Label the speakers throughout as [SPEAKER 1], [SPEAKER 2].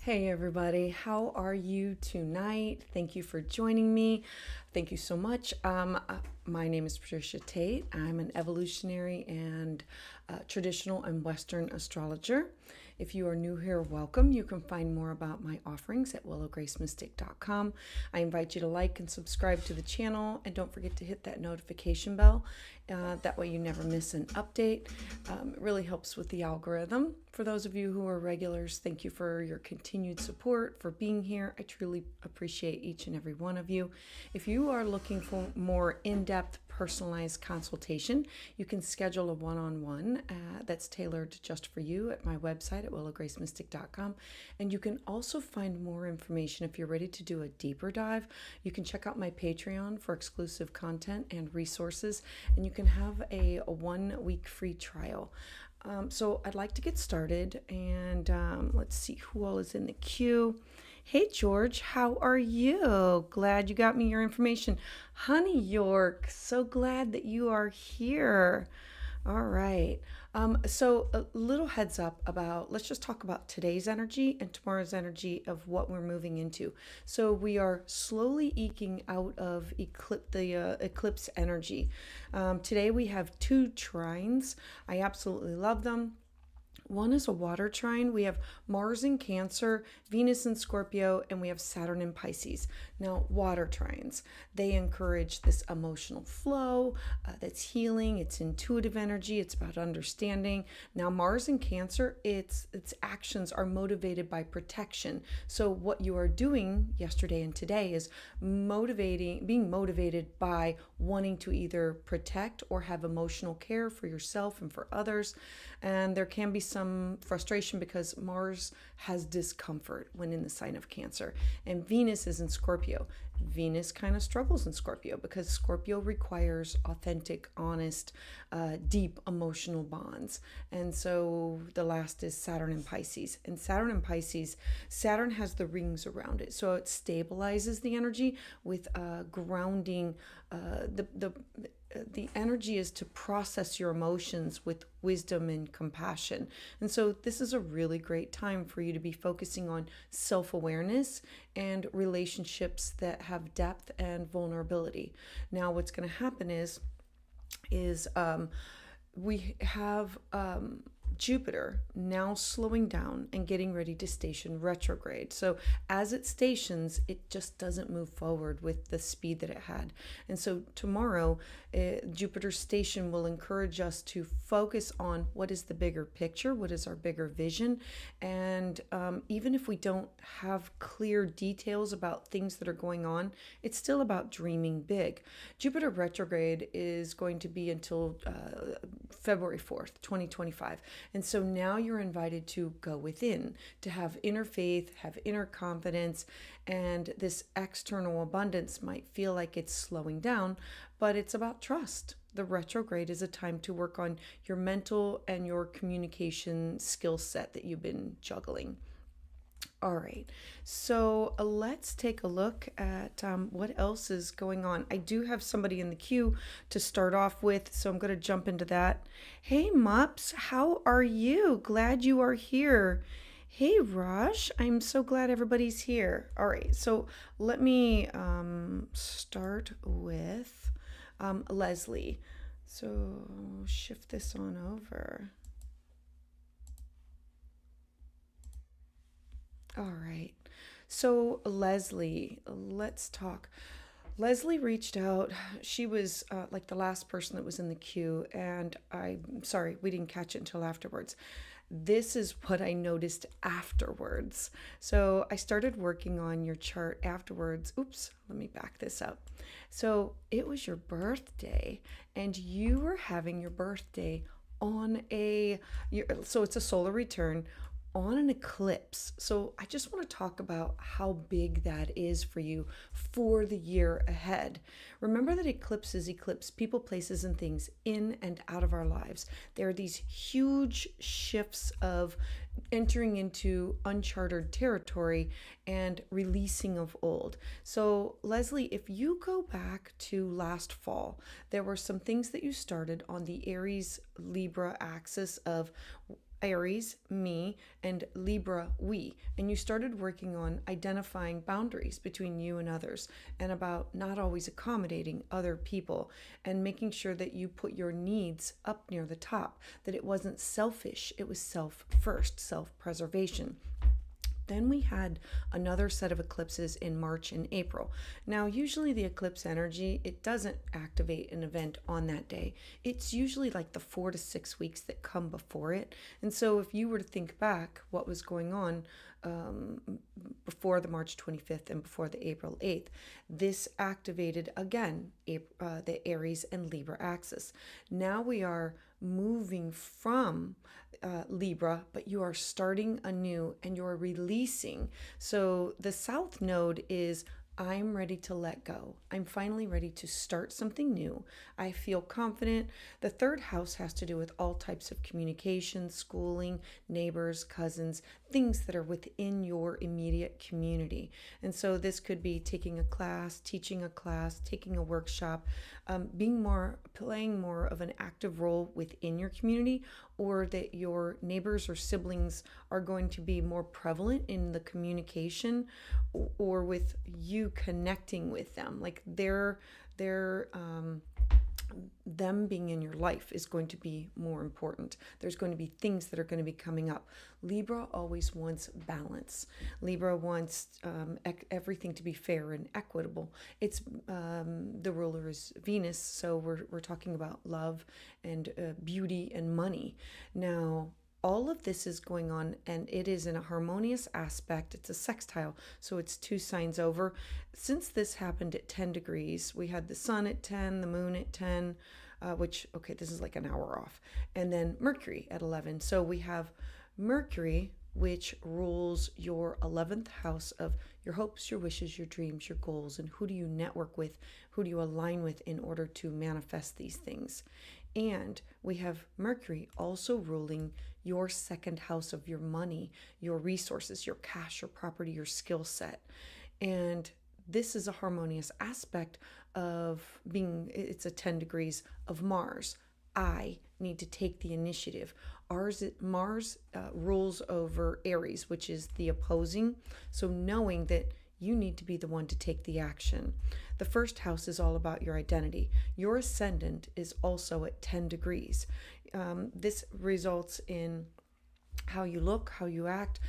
[SPEAKER 1] Hey everybody, how are you tonight? Thank you for joining me. Thank you so much. My name is Patricia Tate. I'm an evolutionary and traditional and Western astrologer. If you are new here, welcome. You can find more about my offerings at willowgracemystik.com. I invite you to like and subscribe to the channel, and don't forget to hit that notification bell. That way you never miss an update. It really helps with the algorithm. For those of you who are regulars, thank you for your continued support, for being here. I truly appreciate each and every one of you. If you are looking for more in-depth personalized consultation, you can schedule a one-on-one that's tailored just for you at my website at willowgracemystik.com. And you can also find more information if you're ready to do a deeper dive. You can check out my Patreon for exclusive content and resources, and you can have a 1 week free trial. So I'd like to get started, and let's see who all is in the queue. Hey George, how are you? Glad you got me your information. Honey York, so glad that you are here. All right. So a little heads up about, let's just talk about today's energy and tomorrow's energy of what we're moving into. So we are slowly eking out of eclipse energy. Today we have 2 trines. I absolutely love them. One is a water trine. We have Mars in Cancer, Venus in Scorpio, and we have Saturn in Pisces. Now, water trines, they encourage this emotional flow that's healing. It's intuitive energy. It's about understanding. Now, Mars in Cancer, its actions are motivated by protection. So what you are doing yesterday and today is being motivated by wanting to either protect or have emotional care for yourself and for others. And there can be some frustration because Mars has discomfort when in the sign of Cancer, and Venus is in Scorpio. Venus kind of struggles in Scorpio because Scorpio requires authentic, honest, deep emotional bonds. And so the last is Saturn in Pisces. And Saturn in Pisces, Saturn has the rings around it. So it stabilizes the energy with grounding. The energy is to process your emotions with wisdom and compassion. And so this is a really great time for you to be focusing on self-awareness and relationships that have depth and vulnerability. Now, what's going to happen is we have Jupiter now slowing down and getting ready to station retrograde. So as it stations, it just doesn't move forward with the speed that it had. And so tomorrow, Jupiter's station will encourage us to focus on what is the bigger picture, what is our bigger vision. And even if we don't have clear details about things that are going on, it's still about dreaming big. Jupiter retrograde is going to be until February 4th, 2025. And so now you're invited to go within, to have inner faith, have inner confidence, and this external abundance might feel like it's slowing down, but it's about trust. The retrograde is a time to work on your mental and your communication skill set that you've been juggling. All right, so let's take a look at what else is going on. I do have somebody in the queue to start off with, so I'm going to jump into that. Hey, Mups, how are you? Glad you are here. Hey, Raj, I'm so glad everybody's here. All right, so let me start with Leslie. So shift this on over. All right. So, Leslie, let's talk. Leslie reached out. She was like the last person that was in the queue, and I'm sorry, we didn't catch it until afterwards. This is what I noticed afterwards. So, I started working on your chart afterwards. Oops, let me back this up. So, it was your birthday, and you were having your birthday on so it's a solar return on an eclipse. So I just want to talk about how big that is for you for the year ahead. Remember that eclipses eclipse people, places, and things in and out of our lives. There are these huge shifts of entering into uncharted territory and releasing of old. So, Leslie, if you go back to last fall, there were some things that you started on the Aries Libra axis of Aries, me, and Libra, we. And you started working on identifying boundaries between you and others and about not always accommodating other people and making sure that you put your needs up near the top, that it wasn't selfish, it was self first, self preservation. Then we had another set of eclipses in March and April. Now, usually the eclipse energy, it doesn't activate an event on that day. It's usually like the 4 to 6 weeks that come before it. And so if you were to think back what was going on before the March 25th and before the April 8th, this activated again the Aries and Libra axis. Now we are moving from Libra, but you are starting anew and you're releasing. So the South Node is I'm ready to let go. I'm finally ready to start something new. I feel confident. The third house has to do with all types of communication, schooling, neighbors, cousins, things that are within your immediate community. And so this could be taking a class, teaching a class, taking a workshop, playing more of an active role within your community, or that your neighbors or siblings are going to be more prevalent in the communication or with you connecting with them. Like them being in your life is going to be more important. There's going to be things that are going to be coming up. Libra always wants balance. Libra wants everything to be fair and equitable. It's the ruler is Venus, so we're talking about love and beauty and money. Now, all of this is going on and it is in a harmonious aspect. It's a sextile, so it's 2 signs over. Since this happened at 10 degrees, we had the sun at 10, the moon at 10, this is like an hour off, and then Mercury at 11. So we have Mercury, which rules your 11th house of your hopes, your wishes, your dreams, your goals, and who do you network with, who do you align with in order to manifest these things. And we have Mercury also ruling your 2nd house of your money, your resources, your cash, your property, your skill set. And this is a harmonious aspect of it's a 10 degrees of Mars. I need to take the initiative. Mars rules over Aries, which is the opposing. So knowing that you need to be the one to take the action. The 1st house is all about your identity. Your ascendant is also at 10 degrees. This results in how you look, how you act,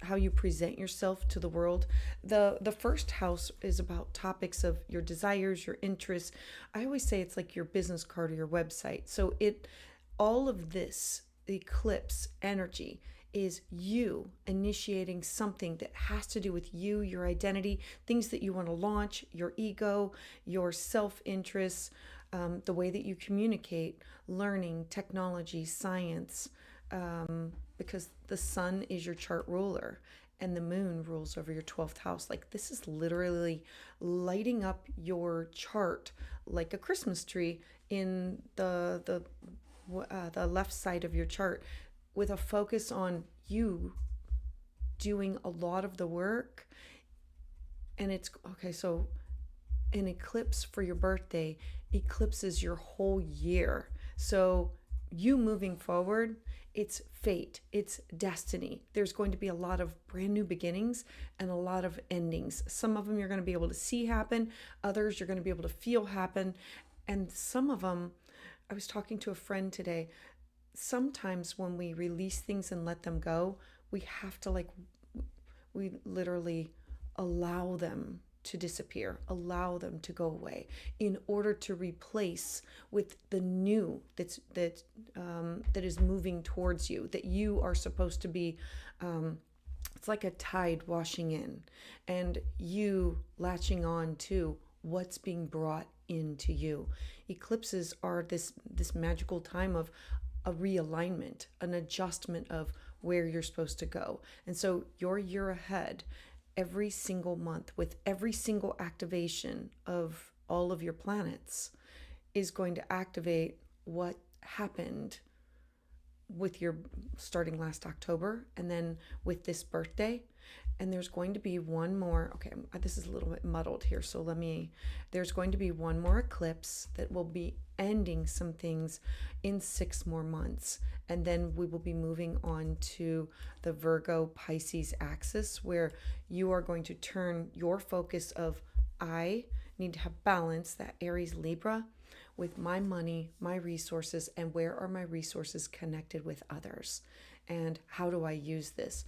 [SPEAKER 1] how you present yourself to the world. The 1st house is about topics of your desires, your interests. I always say it's like your business card or your website. So all of this eclipse energy is you initiating something that has to do with you, your identity, things that you want to launch, your ego, your self-interests, the way that you communicate, learning, technology, science, because the sun is your chart ruler and the moon rules over your 12th house. Like this is literally lighting up your chart like a Christmas tree in the left side of your chart, with a focus on you doing a lot of the work. And it's okay, so an eclipse for your birthday eclipses your whole year. So you moving forward, it's fate, it's destiny. There's going to be a lot of brand new beginnings and a lot of endings. Some of them you're going to be able to see happen, others you're going to be able to feel happen. And some of them, I was talking to a friend today, sometimes when we release things and let them go, we have to we literally allow them to disappear, allow them to go away in order to replace with the new that is moving towards you, that you are supposed to be. It's like a tide washing in and you latching on to what's being brought into you. Eclipses are this magical time of a realignment, an adjustment of where you're supposed to go. And so your year ahead, every single month, with every single activation of all of your planets, is going to activate what happened with your starting last October and then with this birthday. And there's going to be one more, okay, this is a little bit muddled here, so there's going to be one more eclipse that will be ending some things in 6 more months. And then we will be moving on to the Virgo Pisces axis, where you are going to turn your focus of, I need to have balance, that Aries Libra, with my money, my resources, and where are my resources connected with others? And how do I use this?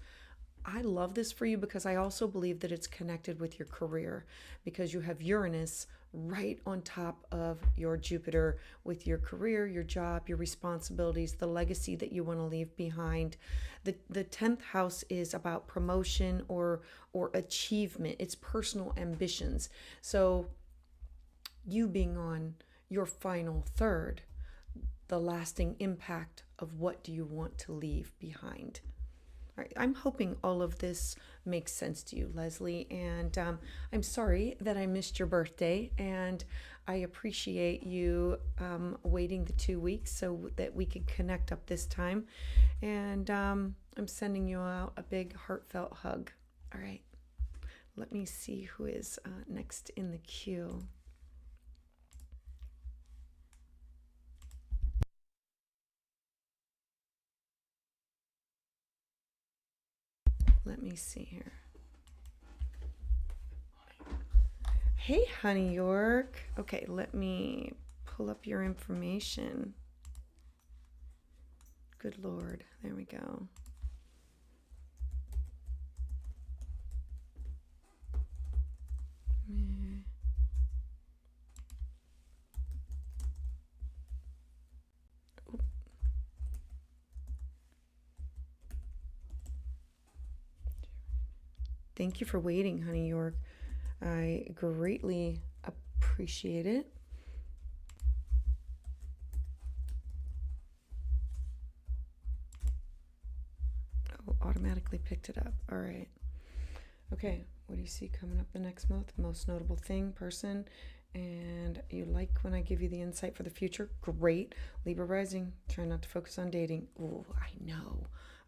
[SPEAKER 1] I love this for you because I also believe that it's connected with your career, because you have Uranus right on top of your Jupiter with your career, your job, your responsibilities, the legacy that you want to leave behind. The 10th house is about promotion or achievement. It's personal ambitions. So you being on your final third, the lasting impact of what do you want to leave behind? All right, I'm hoping all of this makes sense to you, Leslie, and I'm sorry that I missed your birthday, and I appreciate you waiting the 2 weeks so that we could connect up this time, and I'm sending you out a big heartfelt hug. All right, let me see who is next in the queue. Let me see here. Hey, Honey York. Okay, let me pull up your information. Good Lord. There we go. Thank you for waiting, Honey York. I greatly appreciate it. Oh, automatically picked it up. All right. Okay, what do you see coming up the next month? Most notable thing, person, and you like when I give you the insight for the future? Great. Libra rising. Try not to focus on dating. Oh,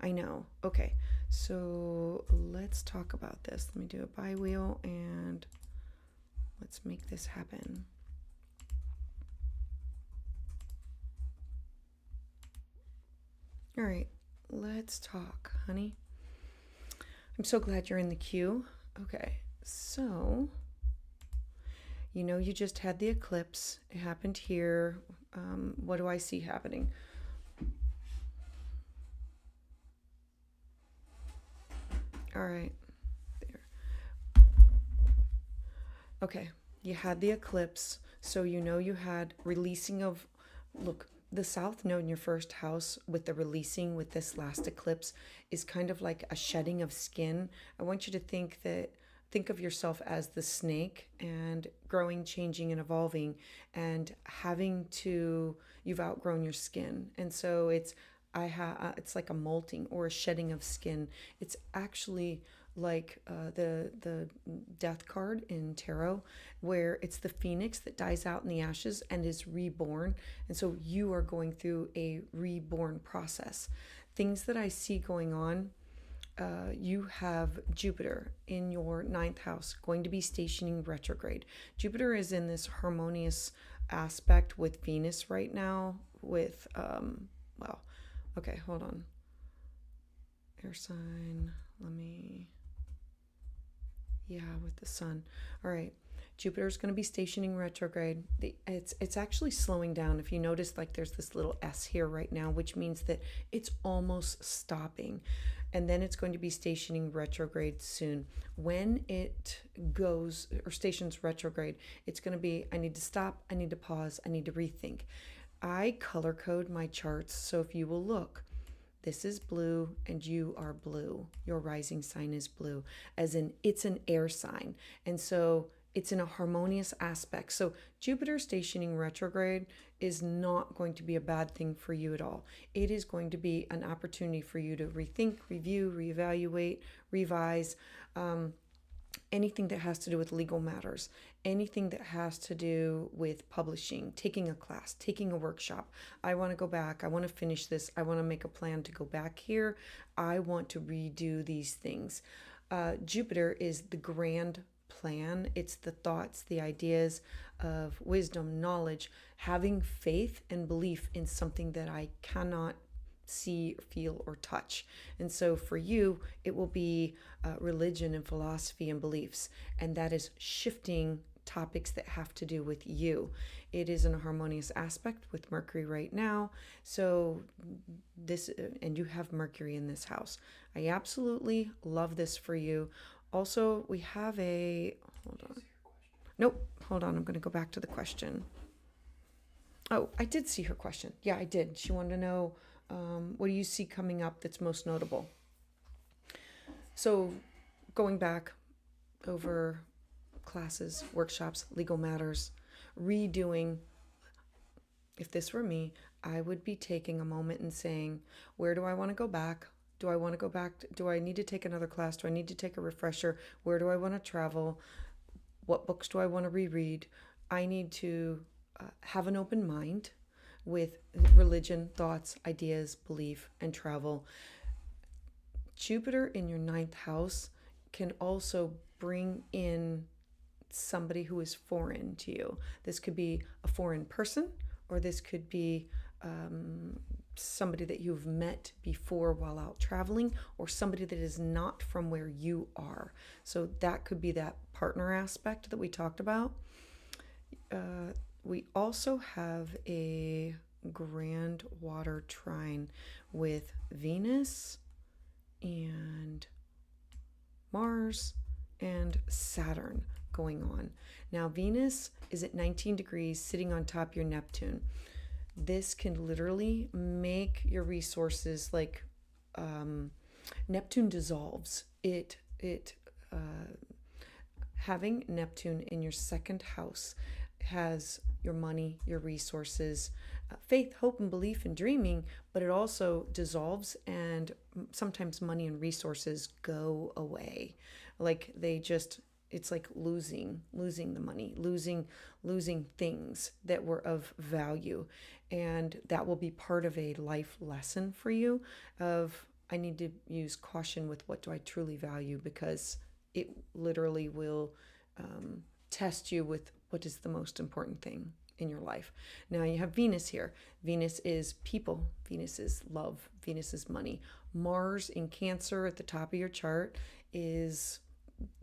[SPEAKER 1] I know. Okay, so let's talk about this. Let me do a bi-wheel and let's make this happen. All right, let's talk, honey. I'm so glad you're in the queue. Okay, so you just had the eclipse. It happened here. What do I see happening? All right, there. Okay, you had the eclipse, so you had releasing of, look, the South Node in your first house with the releasing with this last eclipse is kind of like a shedding of skin. I want you to think of yourself as the snake and growing, changing, and evolving, and you've outgrown your skin, and so it's like a molting or a shedding of skin. It's actually like the death card in tarot, where it's the phoenix that dies out in the ashes and is reborn. And so you are going through a reborn process. Things that I see going on, you have Jupiter in your 9th house going to be stationing retrograde. Jupiter is in this harmonious aspect with Venus right now with okay, hold on. Air sign. With the sun. All right. Jupiter's going to be stationing retrograde. It's actually slowing down. If you notice, like there's this little S here right now, which means that it's almost stopping. And then it's going to be stationing retrograde soon. When it goes or stations retrograde, it's going to be, I need to stop, I need to pause, I need to rethink. I color code my charts, so if you will look, this is blue and you are blue. Your rising sign is blue, as in it's an air sign. And so it's in a harmonious aspect. So Jupiter stationing retrograde is not going to be a bad thing for you at all. It is going to be an opportunity for you to rethink, review, reevaluate, revise, anything that has to do with legal matters, anything that has to do with publishing, taking a class, taking a workshop. I want to go back. I want to finish this. I want to make a plan to go back here. I want to redo these things. Jupiter is the grand plan. It's the thoughts, the ideas of wisdom, knowledge, having faith and belief in something that I cannot see, feel, or touch. And so for you, it will be religion and philosophy and beliefs. And that is shifting topics that have to do with you. It is in a harmonious aspect with Mercury right now. So this, and you have Mercury in this house. I absolutely love this for you. Also, we have hold on. Nope, hold on. I'm going to go back to the question. Oh, I did see her question. Yeah, I did. She wanted to know, what do you see coming up that's most notable? So going back over classes, workshops, legal matters, redoing. If this were me, I would be taking a moment and saying, where do I want to go back? Do I want to go back? Do I need to take another class? Do I need to take a refresher? Where do I want to travel? What books do I want to reread? I need to have an open mind with religion, thoughts, ideas, belief, and travel. Jupiter in your ninth house can also bring in somebody who is foreign to you. This could be a foreign person, or this could be somebody that you've met before while out traveling, or somebody that is not from where you are. So that could be that partner aspect that we talked about. We also have a grand water trine with Venus and Mars and Saturn going on. Now, Venus is at 19 degrees sitting on top of your Neptune. This can literally make your resources like Neptune dissolves. Having Neptune in your second house has your money, your resources, faith, hope, and belief and dreaming, but it also dissolves, and sometimes money and resources go away. Like it's like losing the money, losing things that were of value. And that will be part of a life lesson for you of, I need to use caution with what do I truly value, because it literally will test you with what is the most important thing in your life. Now you have Venus here. Venus is people. Venus is love. Venus is money. Mars in Cancer at the top of your chart is,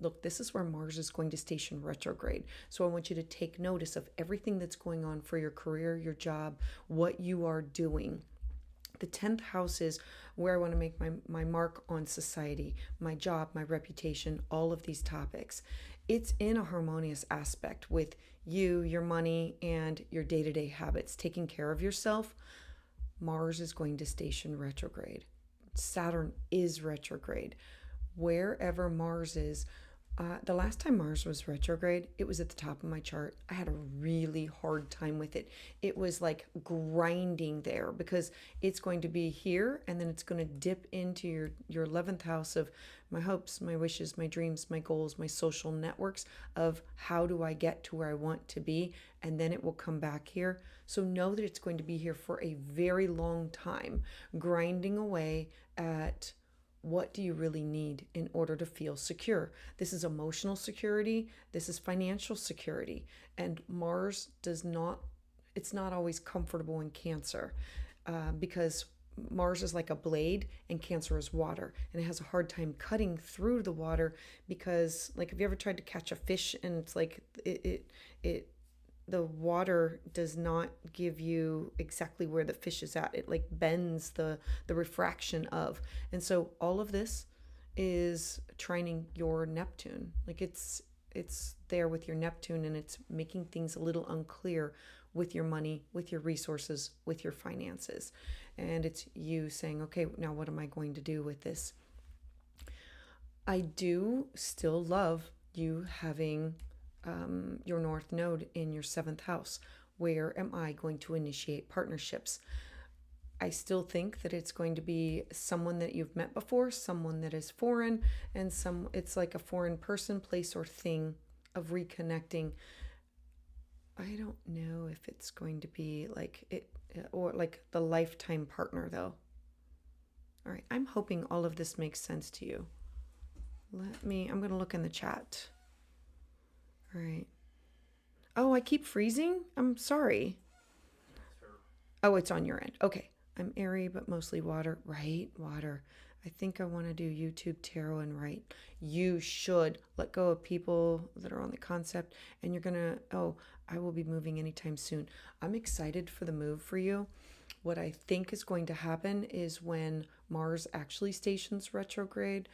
[SPEAKER 1] look, this is where Mars is going to station retrograde. So I want you to take notice of everything that's going on for your career, your job, what you are doing. The 10th house is where I want to make my mark on society, my job, my reputation, all of these topics. It's in a harmonious aspect with you, your money, and your day-to-day habits, taking care of yourself. Mars is going to station retrograde. Saturn is retrograde. Wherever Mars is, the last time Mars was retrograde, it was at the top of my chart. I had a really hard time with it. It was like grinding there, because it's going to be here and then it's going to dip into your 11th house of my hopes, my wishes, my dreams, my goals, my social networks of how do I get to where I want to be, and then it will come back here. So know that it's going to be here for a very long time, grinding away at what do you really need in order to feel secure. This is emotional security. This is financial security. And Mars it's not always comfortable in Cancer because Mars is like a blade and Cancer is water. And it has a hard time cutting through the water because, like, have you ever tried to catch a fish and it's like the water does not give you exactly where the fish is at. It like bends the refraction of. And so all of this is trining your Neptune. Like it's there with your Neptune, and it's making things a little unclear with your money, with your resources, with your finances. And it's you saying, okay, now what am I going to do with this? I do still love you having your North Node in your 7th house. Where am I going to initiate partnerships? I still think that it's going to be someone that you've met before, someone that is foreign, and it's like a foreign person, place, or thing of reconnecting. I don't know if it's going to be like it or like the lifetime partner though. All right, I'm hoping all of this makes sense to you. I'm going to look in the chat. All right. Oh, I keep freezing? I'm sorry. Oh, it's on your end. Okay. I'm airy, but mostly water. Right? Water. I think I want to do YouTube tarot and write. You should let go of people that are on the concept, and you're going to, I will be moving anytime soon. I'm excited for the move for you. What I think is going to happen is when Mars actually stations retrograde,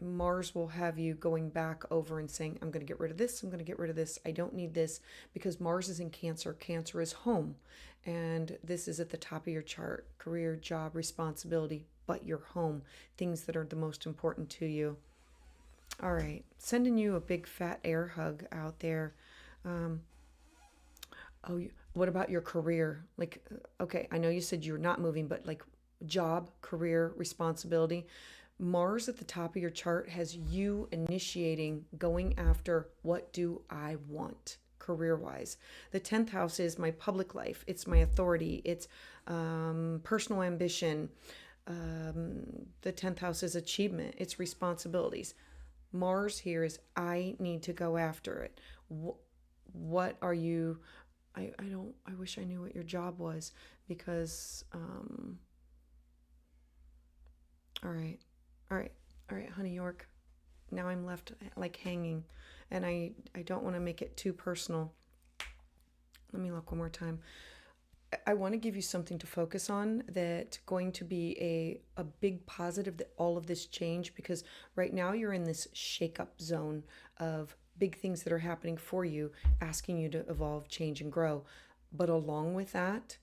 [SPEAKER 1] Mars will have you going back over and saying, I'm going to get rid of this. I'm going to get rid of this. I don't need this, because Mars is in Cancer. Cancer is home. And this is at the top of your chart: career, job, responsibility, but your home, things that are the most important to you. All right. Sending you a big fat air hug out there. What about your career? Like, okay, I know you said you're not moving, but like job, career, responsibility. Mars at the top of your chart has you initiating, going after, what do I want career wise? The 10th house is my public life, it's my authority, it's personal ambition. The 10th house is achievement, it's responsibilities. Mars here is I need to go after it. What are you? I wish I knew what your job was, because all right. All right, honey York. Now I'm left like hanging, and I don't want to make it too personal. Let me look one more time. I want to give you something to focus on that's going to be a big positive, that all of this change, because right now you're in this shake-up zone of big things that are happening for you, asking you to evolve, change, and grow. But along with that,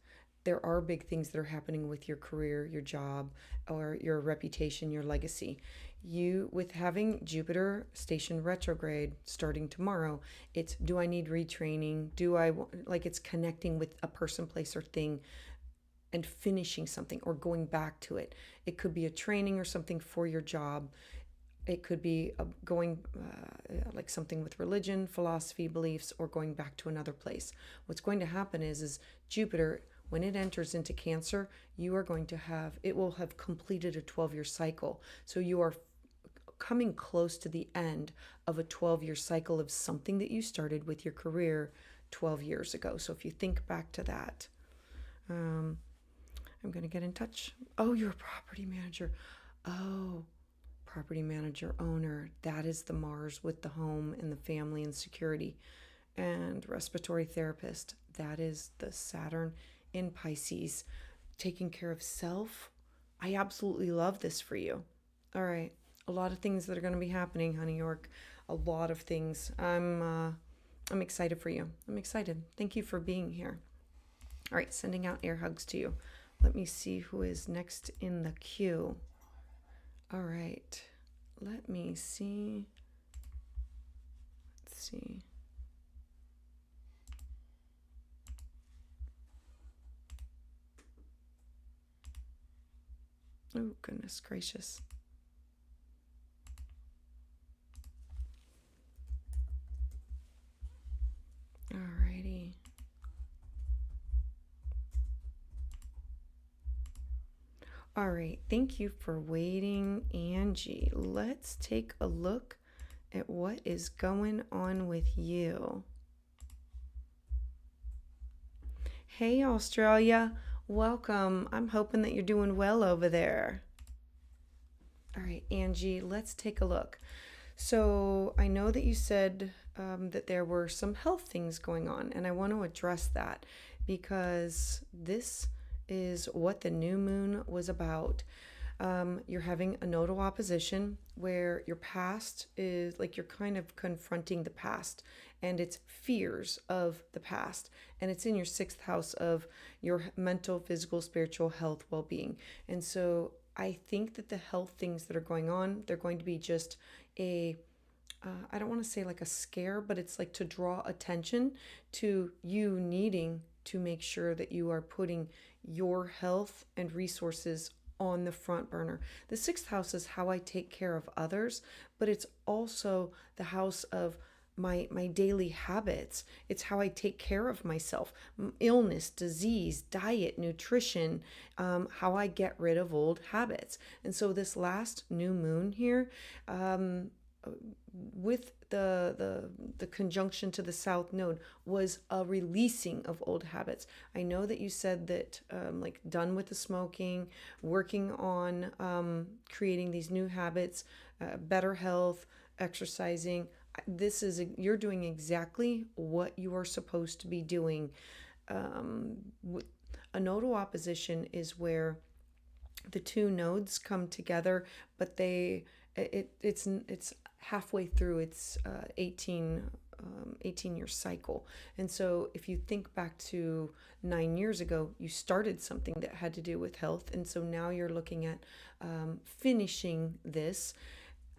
[SPEAKER 1] there are big things that are happening with your career, your job, or your reputation, your legacy. You, with having Jupiter stationed retrograde starting tomorrow, it's, do I need retraining? It's connecting with a person, place, or thing and finishing something or going back to it. It could be a training or something for your job. It could be going like something with religion, philosophy, beliefs, or going back to another place. What's going to happen is Jupiter, when it enters into Cancer, it will have completed a 12-year cycle. So you are coming close to the end of a 12-year cycle of something that you started with your career 12 years ago. So if you think back to that, I'm going to get in touch. Oh, you're a property manager. Oh, property manager, owner. That is the Mars with the home and the family and security. And respiratory therapist. That is the Saturn in Pisces, taking care of self. I absolutely love this for you. All right. A lot of things that are going to be happening, honey York. A lot of things. I'm excited for you. I'm excited. Thank you for being here. All right. Sending out air hugs to you. Let me see who is next in the queue. All right. Let me see. Let's see. Oh, goodness gracious. Alrighty. All right. Thank you for waiting, Angie. Let's take a look at what is going on with you. Hey, Australia. Welcome. I'm hoping that you're doing well over there. All right, Angie, let's take a look. So I know that you said that there were some health things going on, and I want to address that because this is what the new moon was about. You're having a nodal opposition where your past is like you're kind of confronting the past and its fears of the past. And it's in your 6th house of your mental, physical, spiritual health, well-being. And so I think that the health things that are going on, they're going to be just I don't want to say like a scare, but it's like to draw attention to you needing to make sure that you are putting your health and resources on the front burner. The sixth house is how I take care of others, but it's also the house of my daily habits. It's how I take care of myself. Illness, disease, diet, nutrition, how I get rid of old habits. And so this last new moon here, with the conjunction to the south node, was a releasing of old habits. I know that you said that like done with the smoking, working on creating these new habits, better health, exercising. You're doing exactly what you are supposed to be doing. A nodal opposition is where the two nodes come together, but it's halfway through its 18-year cycle. And so if you think back to 9 years ago, you started something that had to do with health. And so now you're looking at finishing this.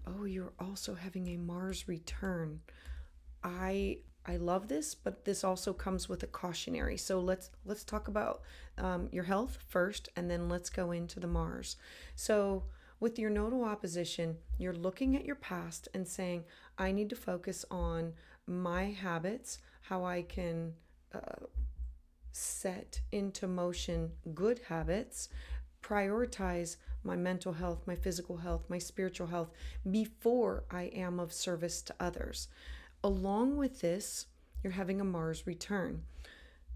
[SPEAKER 1] Oh, you're also having a Mars return. I love this, but this also comes with a cautionary. So let's talk about your health first, and then let's go into the Mars. So with your nodal opposition, you're looking at your past and saying, I need to focus on my habits, how I can set into motion good habits, prioritize my mental health, my physical health, my spiritual health before I am of service to others. Along with this, you're having a Mars return.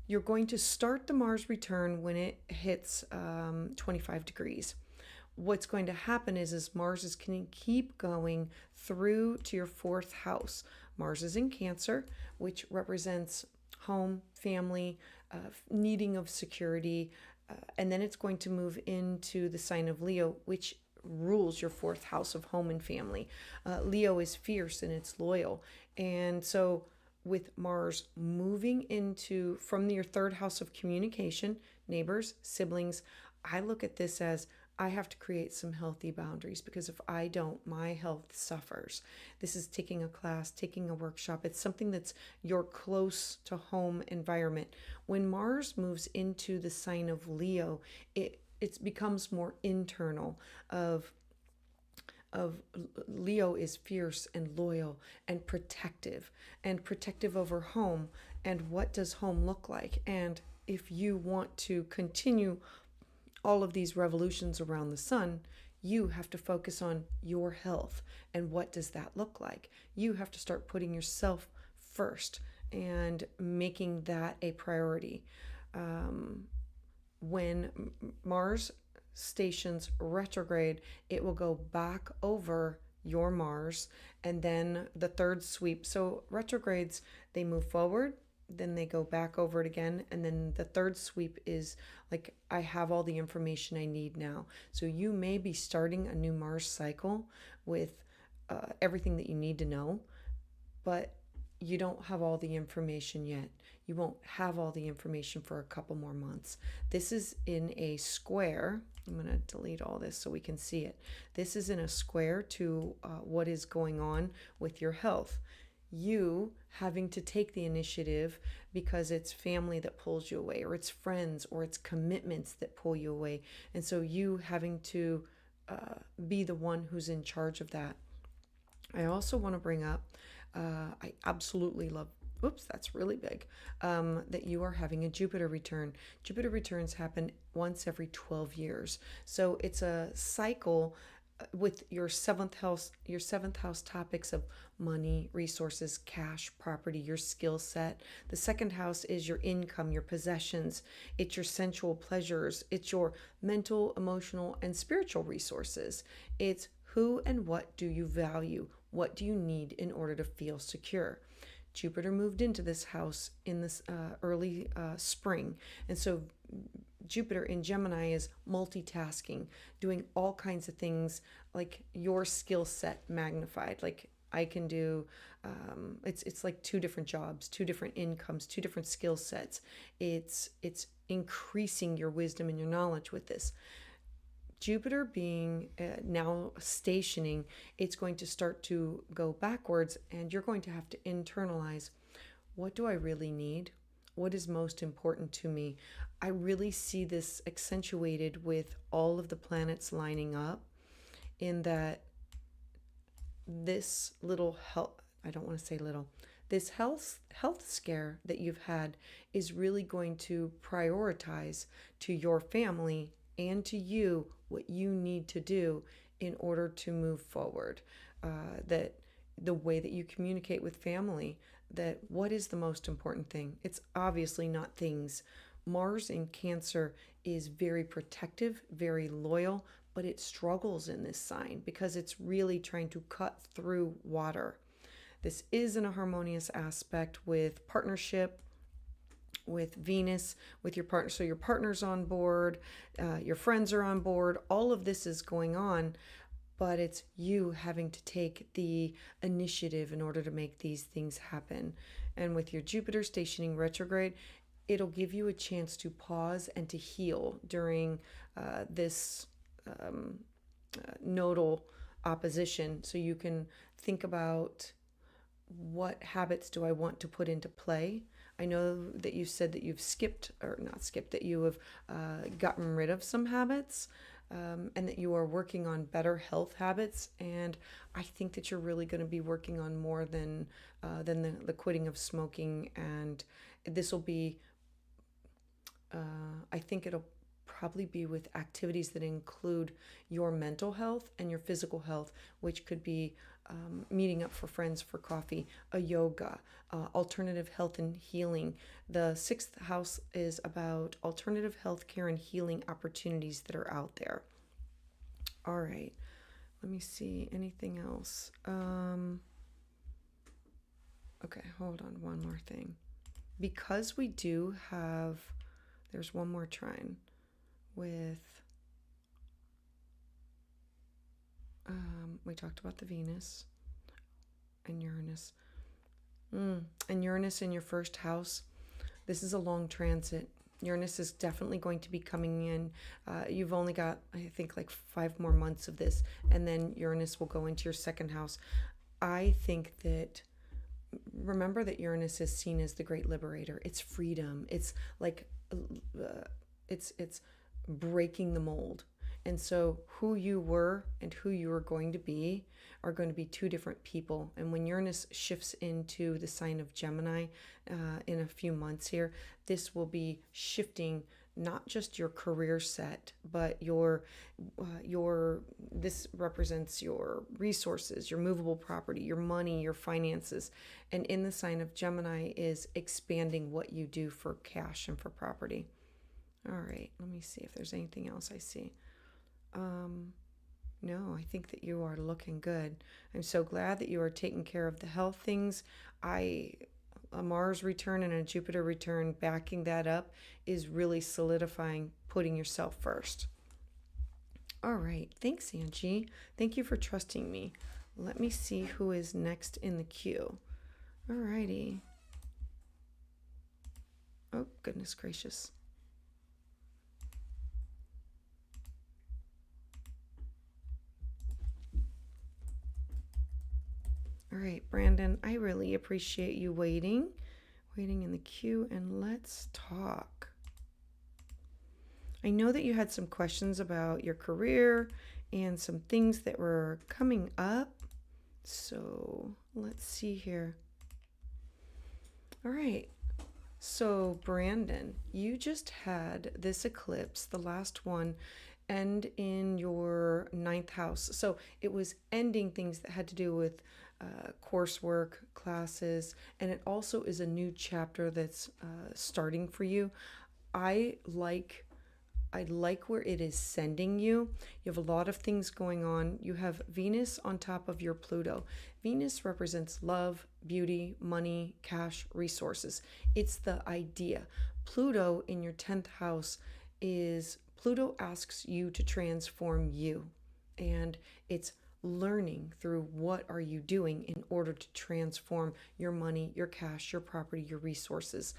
[SPEAKER 1] You're going to start the Mars return when it hits 25 degrees. What's going to happen is Mars is going to keep going through to your fourth house. Mars is in Cancer, which represents home, family, needing of security, and then it's going to move into the sign of Leo, which rules your fourth house of home and family. Leo is fierce and it's loyal. And so with Mars moving from your third house of communication, neighbors, siblings, I look at this as I have to create some healthy boundaries, because if I don't, my health suffers. This is taking a class, taking a workshop. It's something that's your close to home environment. When Mars moves into the sign of Leo, it becomes more internal. Of Leo is fierce and loyal and protective over home. And what does home look like? And if you want to continue all of these revolutions around the sun, you have to focus on your health. And what does that look like? You have to start putting yourself first and making that a priority. When Mars stations retrograde, it will go back over your Mars, and then the third sweep. So retrogrades, they move forward, then they go back over it again, and then the third sweep is like, I have all the information I need now. So you may be starting a new Mars cycle with everything that you need to know, but you don't have all the information yet. You won't have all the information for a couple more months. This is in a square. I'm going to delete all this so we can see it. This is in a square to what is going on with your health. You having to take the initiative because it's family that pulls you away, or it's friends, or it's commitments that pull you away. And so you having to be the one who's in charge of that. I also want to bring up, I absolutely love, that's really big, that you are having a Jupiter return. Jupiter returns happen once every 12 years. So it's a cycle with your seventh house topics of money, resources, cash, property, your skill set. The second house is your income, your possessions. It's your sensual pleasures. It's your mental, emotional, and spiritual resources. It's who and what do you value? What do you need in order to feel secure? Jupiter moved into this house in this early spring. And so Jupiter in Gemini is multitasking, doing all kinds of things, like your skill set magnified. Like I can do, it's like two different jobs, two different incomes, two different skill sets. It's increasing your wisdom and your knowledge with this. Jupiter being now stationing, it's going to start to go backwards, and you're going to have to internalize, what do I really need? what is most important to me. I really see this accentuated with all of the planets lining up, in that this little health, I don't want to say little, this health scare that you've had is really going to prioritize to your family and to you what you need to do in order to move forward. That the way that you communicate with family, that what is the most important thing? It's obviously not things. Mars in Cancer is very protective, very loyal, but it struggles in this sign because it's really trying to cut through water. This is in a harmonious aspect with partnership, with Venus, with your partner. So your partner's on board, your friends are on board. All of this is going on, but it's you having to take the initiative in order to make these things happen. And with your Jupiter stationing retrograde, it'll give you a chance to pause and to heal during this nodal opposition. So you can think about, what habits do I want to put into play? I know that you said that you've skipped, or not skipped, that you have gotten rid of some habits, and that you are working on better health habits. And I think that you're really going to be working on more than the quitting of smoking. And this will be, I think it'll probably be with activities that include your mental health and your physical health, which could be meeting up for friends for coffee, a yoga, alternative health and healing. The sixth house is about alternative health care and healing opportunities that are out there. All right, let me see, anything else? Okay, hold on, one more thing. Because we do have, there's one more trine with, we talked about the Venus and Uranus. And Uranus in your first house, this is a long transit. Uranus is definitely going to be coming in. You've only got, I think, like 5 more months of this, and then Uranus will go into your second house. I think that, remember that Uranus is seen as the great liberator. It's freedom. It's like, it's breaking the mold. And so who you were and who you are going to be are going to be two different people. And when Uranus shifts into the sign of Gemini in a few months here, this will be shifting not just your career set, but your this represents your resources, your movable property, your money, your finances. And in the sign of Gemini is expanding what you do for cash and for property. All right, let me see if there's anything else I see. No, I think that you are looking good. I'm so glad that you are taking care of the health things. A Mars return and a Jupiter return backing that up is really solidifying putting yourself first. All right, thanks, Angie. Thank you for trusting me. Let me see who is next in the queue. All righty. Oh, goodness gracious. All right, Brandon, I really appreciate you waiting in the queue, and let's talk. I know that you had some questions about your career and some things that were coming up. So let's see here. All right. So Brandon, you just had this eclipse, the last one, end in your 9th house. So it was ending things that had to do with coursework, classes, and it also is a new chapter that's starting for you. I like where it is sending you. You have a lot of things going on. You have Venus on top of your Pluto. Venus represents love, beauty, money, cash, resources. It's the idea. Pluto in your 10th house is, Pluto asks you to transform you. And it's learning through what are you doing in order to transform your money, your cash, your property, your resources.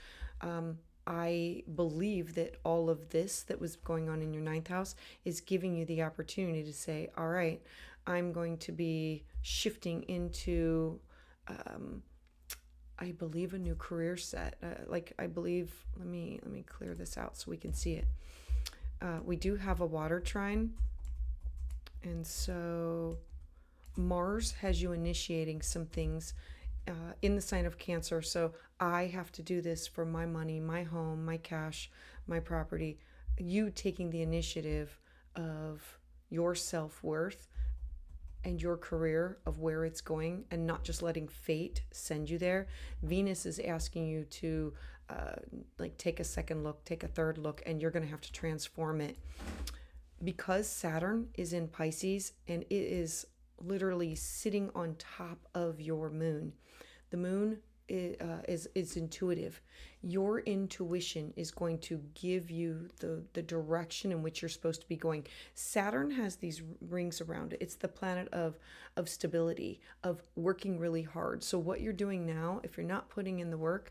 [SPEAKER 1] I believe that all of this that was going on in your 9th house is giving you the opportunity to say, all right, I'm going to be shifting into I believe, a new career set. I believe, let me clear this out so we can see it. We do have a water trine, and so Mars has you initiating some things in the sign of Cancer. So I have to do this for my money, my home, my cash, my property. You taking the initiative of your self-worth and your career, of where it's going, and not just letting fate send you there. Venus is asking you to take a second look, take a third look, and you're going to have to transform it. Because Saturn is in Pisces and it is literally sitting on top of your moon. The moon is intuitive. Your intuition is going to give you the direction in which you're supposed to be going. Saturn has these rings around it. It's the planet of stability, of working really hard. So what you're doing now, if you're not putting in the work,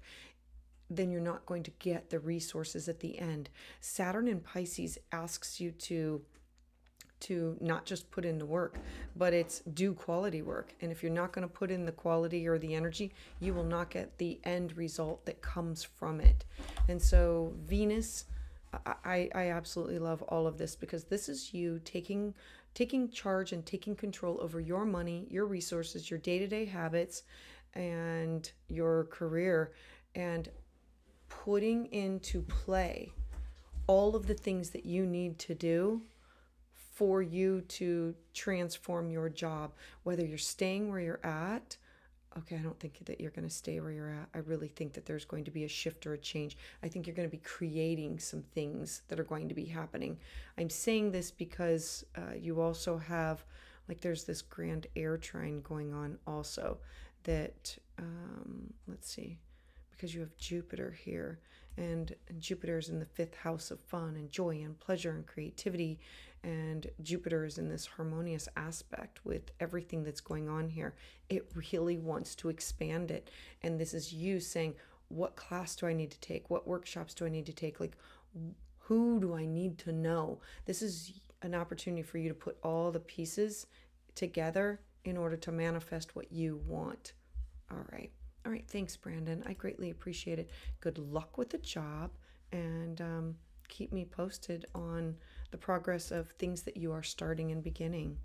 [SPEAKER 1] then you're not going to get the resources at the end. Saturn in Pisces asks you to not just put in the work, but it's do quality work. And if you're not going to put in the quality or the energy, you will not get the end result that comes from it. And so Venus, I absolutely love all of this, because this is you taking charge and taking control over your money, your resources, your day-to-day habits, and your career, and putting into play all of the things that you need to do for you to transform your job, whether you're staying where you're at. Okay, I don't think that you're going to stay where you're at. I really think that there's going to be a shift or a change. I think you're going to be creating some things that are going to be happening. I'm saying this because you also have, there's this grand air trine going on also that, let's see, because you have Jupiter here, and Jupiter is in the 5th house of fun and joy and pleasure and creativity, and Jupiter is in this harmonious aspect with everything that's going on here. It really wants to expand it, and this is you saying, what class do I need to take? What workshops do I need to take? Who do I need to know? This is an opportunity for you to put all the pieces together in order to manifest what you want. All right, thanks, Brandon. I greatly appreciate it. Good luck with the job, and keep me posted on the progress of things that you are starting and beginning.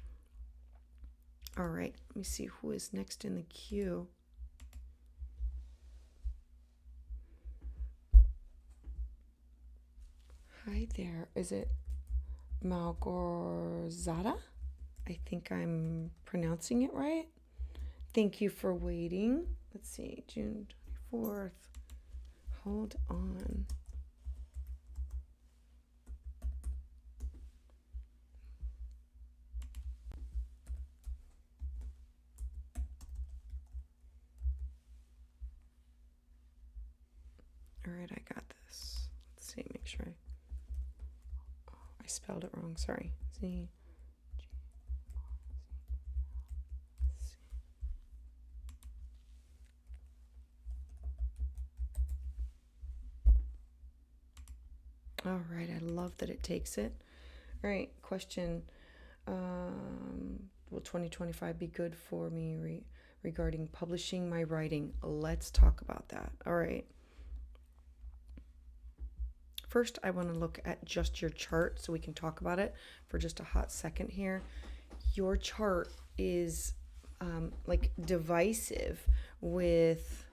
[SPEAKER 1] All right, let me see who is next in the queue. Hi there. Is it Malgorzata? I think I'm pronouncing it right. Thank you for waiting. Let's see, June 24th. Hold on. All right, I got this. Let's see, make sure I spelled it wrong. Sorry. Z. All right, I love that it takes it. All right, question. Will 2025 be good for me regarding publishing my writing? Let's talk about that. All right. First, I want to look at just your chart so we can talk about it for just a hot second here. Your chart is divisive with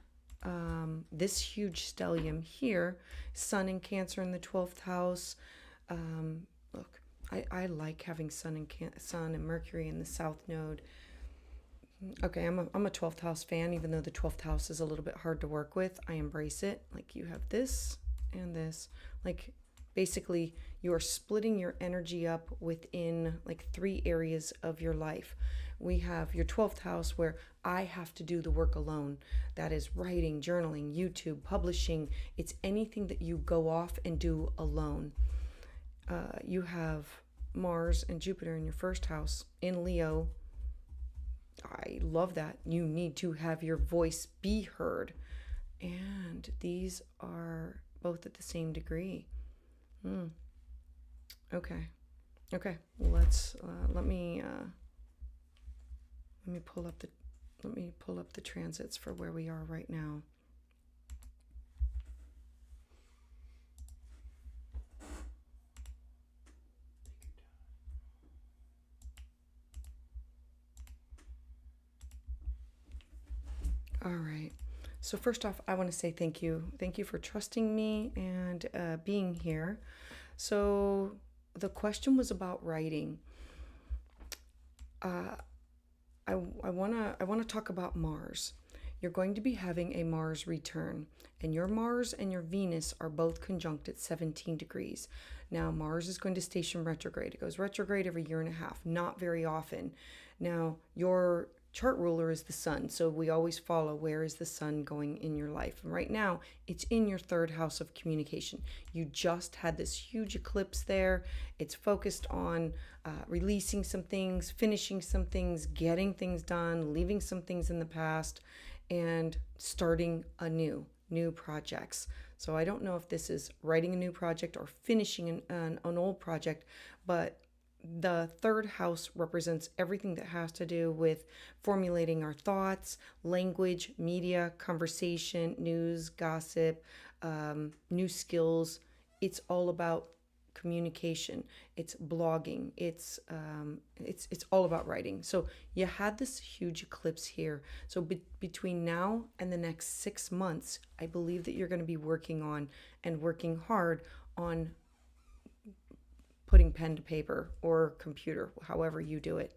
[SPEAKER 1] this huge stellium here, Sun and Cancer in the 12th house. Look, I like having Sun and Mercury in the South Node. Okay, I'm a 12th house fan, even though the 12th house is a little bit hard to work with. I embrace it. You have this and this. Basically, you are splitting your energy up within 3 areas of your life. We have your 12th house, where I have to do the work alone. That is writing, journaling, YouTube, publishing. It's anything that you go off and do alone. You have Mars and Jupiter in your 1st house in Leo. I love that. You need to have your voice be heard. And these are both at the same degree. Okay. Let's let me pull up the transits for where we are right now. All right. So first off, I want to say thank you. Thank you for trusting me and being here. So the question was about writing. Uh, I wanna talk about Mars. You're going to be having a Mars return, and your Mars and your Venus are both conjunct at 17 degrees. Now, Mars is going to station retrograde. It goes retrograde every year and a half, not very often. Now, your chart ruler is the sun, so we always follow where is the sun going in your life. And right now, it's in your third house of communication. You just had this huge eclipse there. It's focused on releasing some things, finishing some things, getting things done, leaving some things in the past, and starting new projects. So I don't know if this is writing a new project or finishing an old project, but the third house represents everything that has to do with formulating our thoughts, language, media, conversation, news, gossip, new skills. It's all about communication. It's blogging. It's all about writing. So you had this huge eclipse here. So between now and the next 6 months, I believe that you're going to be working on and working hard on putting pen to paper or computer, however you do it.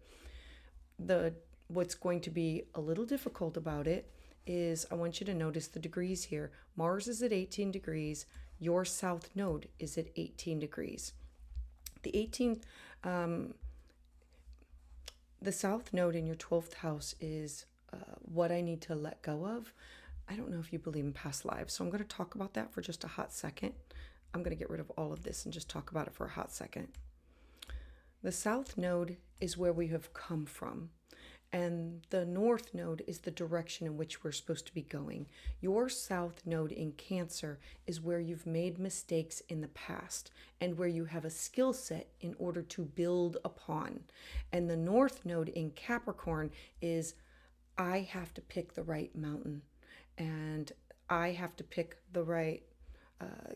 [SPEAKER 1] What's going to be a little difficult about it is I want you to notice the degrees here. Mars is at 18 degrees. Your south node is at 18 degrees. The 18, the south node in your 12th house is what I need to let go of. I don't know if you believe in past lives, so I'm going to talk about that for just a hot second. I'm going to get rid of all of this and just talk about it for a hot second. The south node is where we have come from, and the north node is the direction in which we're supposed to be going. Your south node in Cancer is where you've made mistakes in the past and where you have a skill set in order to build upon. And the north node in Capricorn is I have to pick the right mountain, and I have to pick the right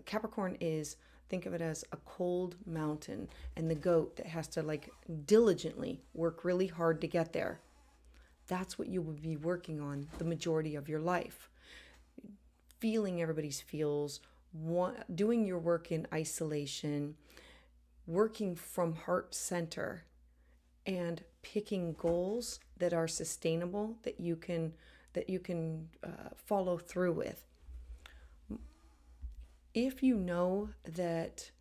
[SPEAKER 1] Capricorn is, think of it as a cold mountain and the goat that has to like diligently work really hard to get there. That's what you will be working on the majority of your life. Feeling everybody's feels, doing your work in isolation, working from heart center, and picking goals that are sustainable that you can follow through with. If you know that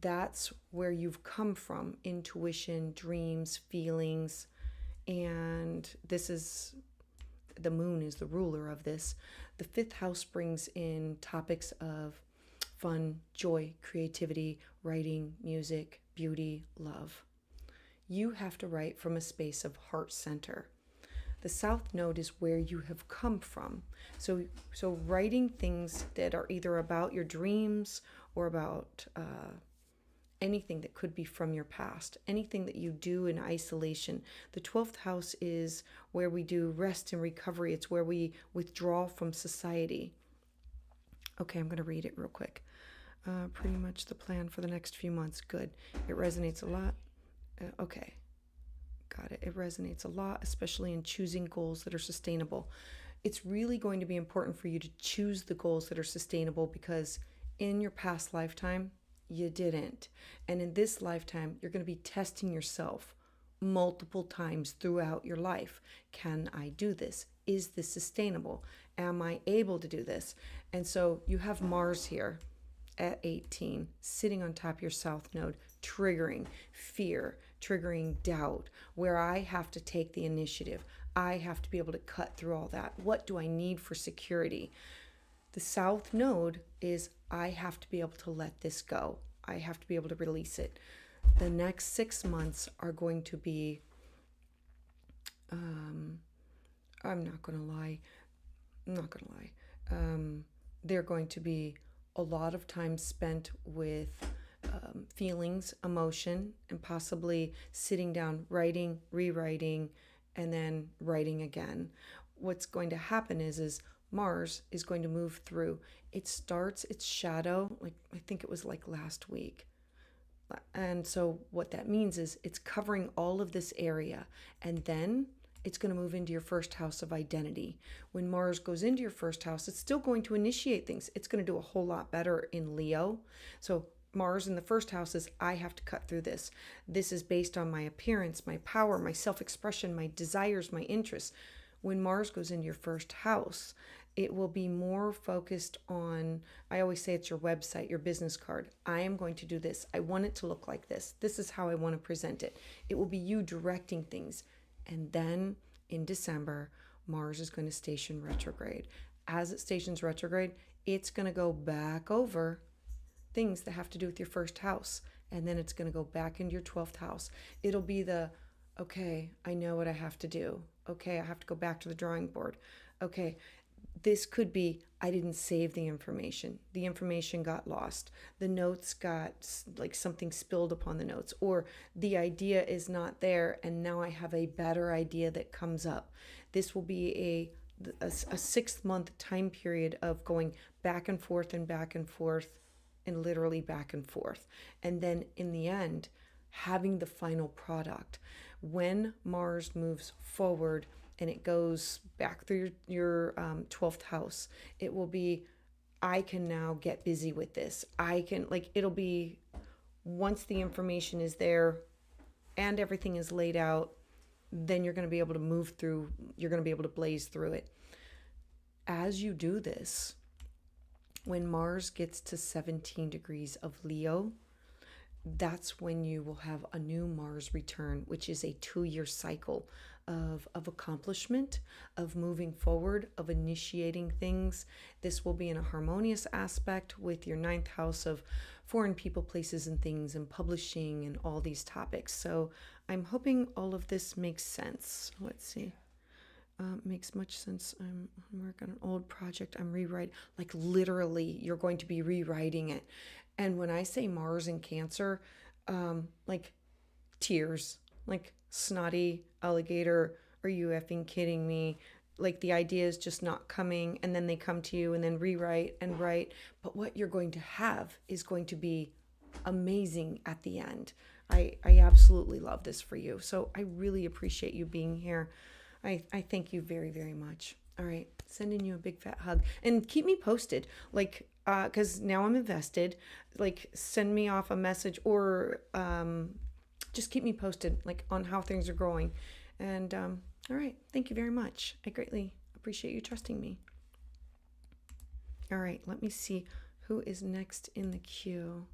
[SPEAKER 1] that's where you've come from, intuition, dreams, feelings, and this is, the moon is the ruler of this. The fifth house brings in topics of fun, joy, creativity, writing, music, beauty, love. You have to write from a space of heart center. The south node is where you have come from. So writing things that are either about your dreams or about anything that could be from your past, anything that you do in isolation. The 12th house is where we do rest and recovery. It's where we withdraw from society. Okay, I'm going to read it real quick. Pretty much the plan for the next few months. Good. It resonates a lot. Okay. Got it. It resonates a lot, especially in choosing goals that are sustainable. It's really going to be important for you to choose the goals that are sustainable because in your past lifetime, you didn't. And in this lifetime, you're going to be testing yourself multiple times throughout your life. Can I do this? Is this sustainable? Am I able to do this? And so you have Mars here at 18, sitting on top of your south node, triggering fear, triggering doubt, where I have to take the initiative. I have to be able to cut through all that. What do I need for security? The south node is I have to be able to let this go. I have to be able to release it. The next 6 months are going to be, I'm not going to lie. They're going to be a lot of time spent with feelings, emotion, and possibly sitting down, writing, rewriting, and then writing again. What's going to happen is Mars is going to move through. It starts its shadow, like I think it was like last week. And so what that means is it's covering all of this area. And then it's going to move into your first house of identity. When Mars goes into your first house, it's still going to initiate things. It's going to do a whole lot better in Leo. So Mars in the first house is, I have to cut through this. This is based on my appearance, my power, my self-expression, my desires, my interests. When Mars goes into your first house, it will be more focused on, I always say it's your website, your business card. I am going to do this. I want it to look like this. This is how I want to present it. It will be you directing things. And then in December, Mars is going to station retrograde. As it stations retrograde, it's going to go back over things that have to do with your first house. And then it's going to go back into your 12th house. It'll be the, okay, I know what I have to do. Okay, I have to go back to the drawing board. Okay, this could be, I didn't save the information. The information got lost. The notes got, like, something spilled upon the notes, or the idea is not there and now I have a better idea that comes up. This will be a 6 month time period of going back and forth and back and forth and literally back and forth. And then in the end, having the final product. When Mars moves forward and it goes back through your 12th house, it will be, I can now get busy with this. I can, like, it'll be, once the information is there and everything is laid out, then you're going to be able to move through, you're going to be able to blaze through it. As you do this, when Mars gets to 17 degrees of Leo, that's when you will have a new Mars return, which is a 2-year cycle of accomplishment, of moving forward, of initiating things. This will be in a harmonious aspect with your 9th house of foreign people, places, and things, and publishing, and all these topics. So I'm hoping all of this makes sense. Let's see. Makes much sense. I'm working on an old project. I'm rewriting, like, literally, you're going to be rewriting it. And when I say Mars in Cancer, like, tears, like, snotty alligator, are you effing kidding me? Like, the idea is just not coming, and then they come to you and then rewrite and write. But what you're going to have is going to be amazing at the end. I absolutely love this for you. So I really appreciate you being here. I thank you very, very much. All right, sending you a big fat hug, and keep me posted, like, because now I'm invested. Like, send me off a message, or just keep me posted, like, on how things are going. And all right, thank you very much. I greatly appreciate you trusting me. All right, let me see who is next in the queue.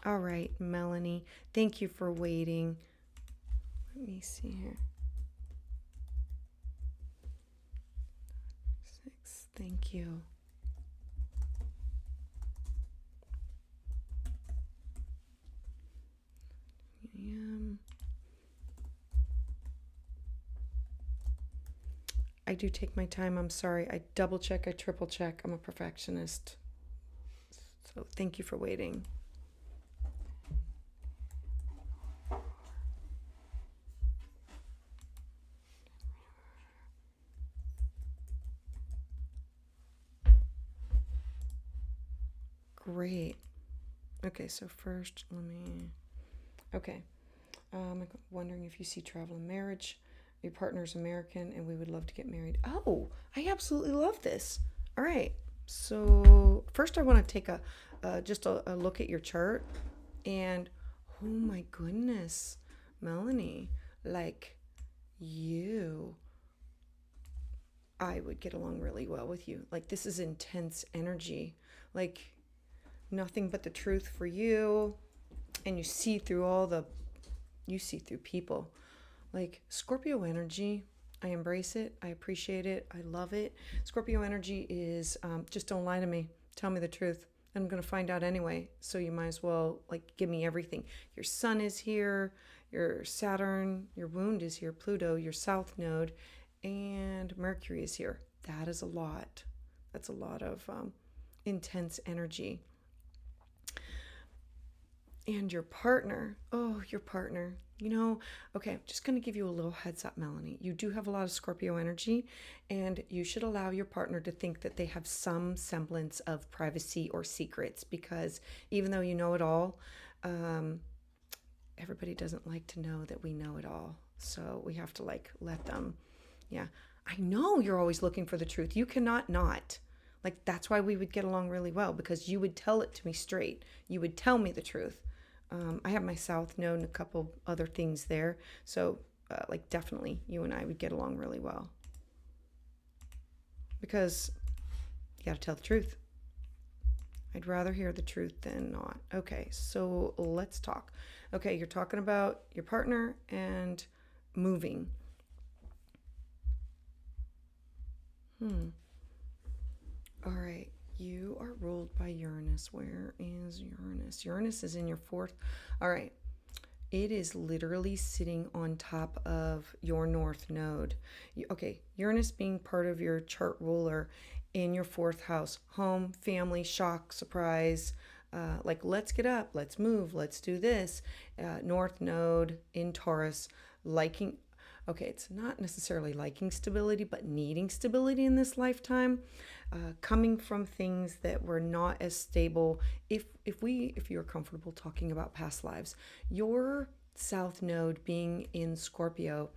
[SPEAKER 1] All right, Melanie, thank you for waiting. Let me see here. 6, thank you. I do take my time. I'm sorry. I double check, I triple check. I'm a perfectionist. So thank you for waiting. Great. Okay, so first, okay. I'm wondering if you see travel and marriage. Your partner's American and we would love to get married. Oh, I absolutely love this. All right. So first I want to take just a look at your chart, and oh my goodness, Melanie, like, I would get along really well with you. Like, this is intense energy. Like, nothing but the truth for you, and you see through people. Like, Scorpio energy, I embrace it, I appreciate it, I love it. Scorpio energy is just don't lie to me, tell me the truth. I'm going to find out anyway, so you might as well, like, give me everything. Your sun is here, your Saturn, your wound is here, Pluto, your south node, and Mercury is here. That is a lot. That's a lot of intense energy. And your partner, okay, I'm just going to give you a little heads up, Melanie. You do have a lot of Scorpio energy, and you should allow your partner to think that they have some semblance of privacy or secrets, because even though you know it all, everybody doesn't like to know that we know it all. So we have to like let them, yeah. I know you're always looking for the truth. You cannot not. Like, that's why we would get along really well, because you would tell it to me straight. You would tell me the truth. I have my South Node and a couple other things there. So, like, definitely you and I would get along really well. Because you got to tell the truth. I'd rather hear the truth than not. Okay, so let's talk. Okay, you're talking about your partner and moving. All right, you are ruled by Uranus. Where is Uranus? Uranus is in your fourth. All right, it is literally sitting on top of your North Node. Okay, Uranus being part of your chart ruler in your fourth house. Home, family, shock, surprise. Like, let's get up, let's move, let's do this. North Node in Taurus, liking. Okay, it's not necessarily liking stability, but needing stability in this lifetime, coming from things that were not as stable. If you're comfortable talking about past lives, your South Node being in Scorpio,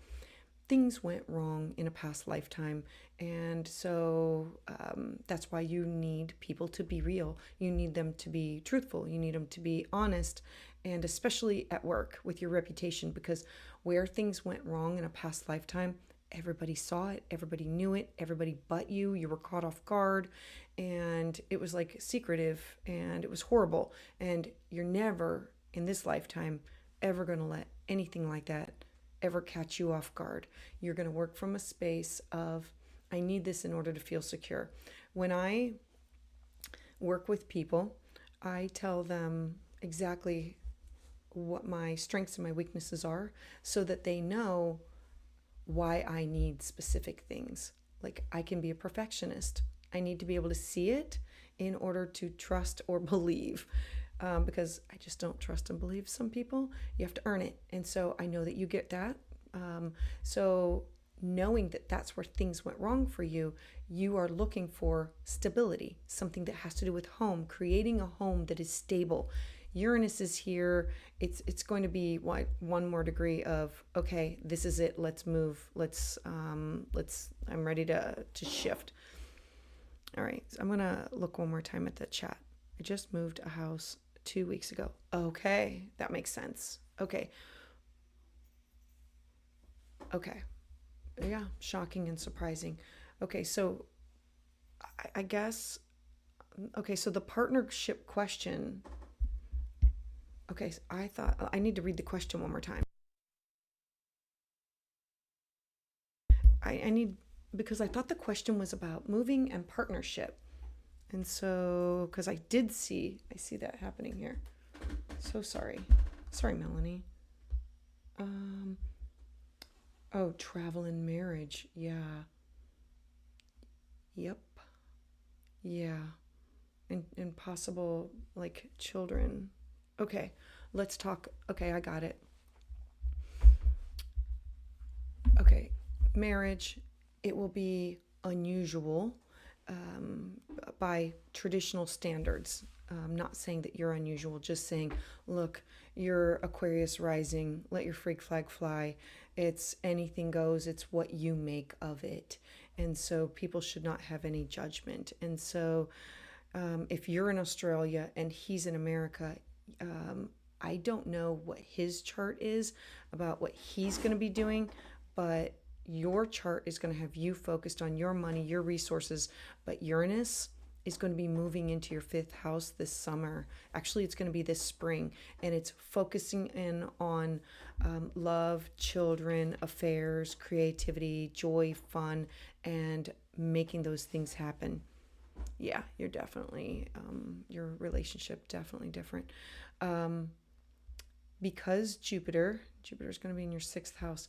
[SPEAKER 1] things went wrong in a past lifetime, and so that's why you need people to be real. You need them to be truthful. You need them to be honest, and especially at work with your reputation, because where things went wrong in a past lifetime, everybody saw it, everybody knew it, everybody but you. You were caught off guard, and it was like secretive, and it was horrible. And you're never in this lifetime ever going to let anything like that ever catch you off guard. You're going to work from a space of, I need this in order to feel secure. When I work with people, I tell them exactly what my strengths and my weaknesses are, so that they know why I need specific things. Like, I can be a perfectionist. I need to be able to see it in order to trust or believe, because I just don't trust and believe some people. You have to earn it. And so I know that you get that. So knowing that that's where things went wrong for you, you are looking for stability, something that has to do with home, creating a home that is stable. Uranus is here. It's going to be one more degree of, okay, this is it. Let's move. I'm ready to shift. All right. So I'm going to look one more time at the chat. I just moved a house 2 weeks ago. Okay. That makes sense. Okay. Yeah. Shocking and surprising. Okay. So I guess, okay. So the partnership question. Okay, so I thought I need to read the question one more time. I need, because I thought the question was about moving and partnership. And so, because I see that happening here. So sorry. Sorry, Melanie. Oh, travel and marriage. Yeah. Yep. Yeah. And possible, like, children. Okay, let's talk. Okay, I got it. Okay, marriage, it will be unusual by traditional standards. I'm not saying that you're unusual, just saying, look, you're Aquarius rising, let your freak flag fly. It's anything goes, it's what you make of it. And so people should not have any judgment. And so if you're in Australia and he's in America, I don't know what his chart is about what he's going to be doing, but your chart is going to have you focused on your money, your resources. But Uranus is going to be moving into your fifth house this summer. Actually, it's going to be this spring, and it's focusing in on love, children, affairs, creativity, joy, fun, and making those things happen. Yeah, you're definitely, your relationship definitely different. Because Jupiter's going to be in your sixth house.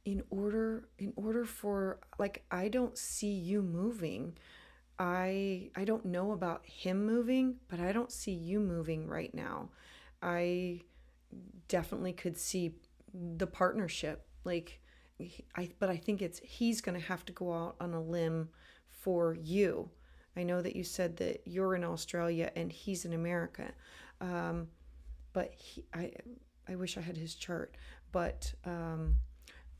[SPEAKER 1] In order for, like, I don't see you moving. I don't know about him moving, but I don't see you moving right now. I definitely could see the partnership, like, but I think he's going to have to go out on a limb for you. I know that you said that you're in Australia and he's in America. but I wish I had his chart. But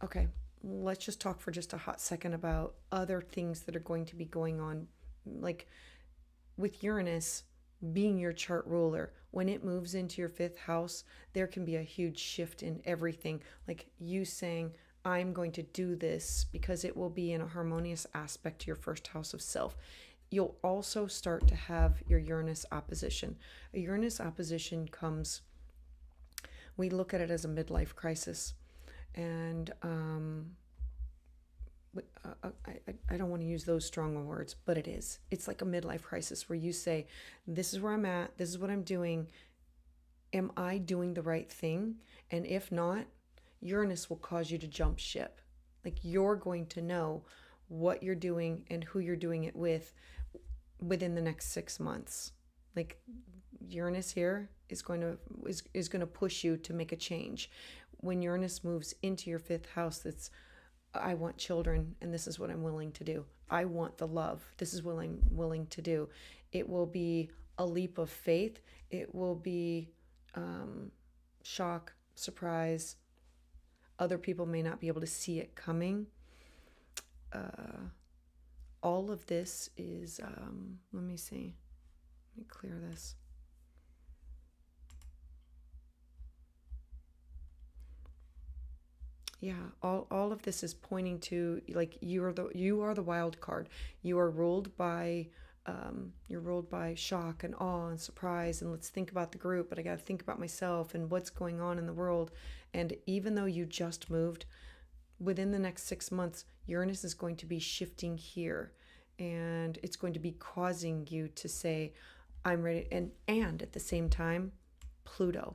[SPEAKER 1] okay, let's just talk for just a hot second about other things that are going to be going on, like with Uranus being your chart ruler. When it moves into your fifth house, there can be a huge shift in everything. Like you saying, I'm going to do this, because it will be in a harmonious aspect to your first house of self. You'll also start to have your Uranus opposition. A Uranus opposition comes, we look at it as a midlife crisis. And I don't want to use those strong words, but it is. It's like a midlife crisis where you say, this is where I'm at, this is what I'm doing. Am I doing the right thing? And if not, Uranus will cause you to jump ship. Like you're going to know what you're doing and who you're doing it with within the next 6 months. Like Uranus here is going to push you to make a change. When Uranus moves into your fifth house, that's, I want children, and this is what I'm willing to do. I want the love. This is what I'm willing to do. It will be a leap of faith. It will be shock, surprise. Other people may not be able to see it coming. All of this is, let me see. Let me clear this. Yeah, all of this is pointing to, like, you are the wild card. You are ruled by shock and awe and surprise, and let's think about the group, but I got to think about myself and what's going on in the world. And even though you just moved, within the next 6 months, Uranus is going to be shifting here, and it's going to be causing you to say, I'm ready. And at the same time, Pluto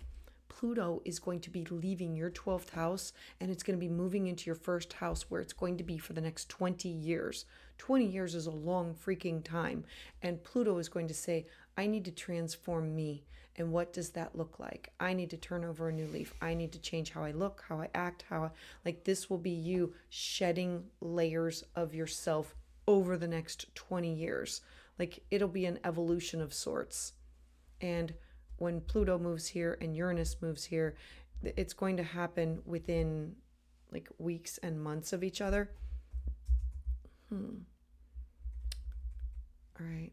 [SPEAKER 1] is going to be leaving your 12th house, and it's going to be moving into your first house, where it's going to be for the next 20 years. 20 years is a long freaking time. And Pluto is going to say, I need to transform me. And what does that look like? I need to turn over a new leaf. I need to change how I look, how I act, like this will be you shedding layers of yourself over the next 20 years. Like it'll be an evolution of sorts. And when Pluto moves here and Uranus moves here, it's going to happen within like weeks and months of each other. All right.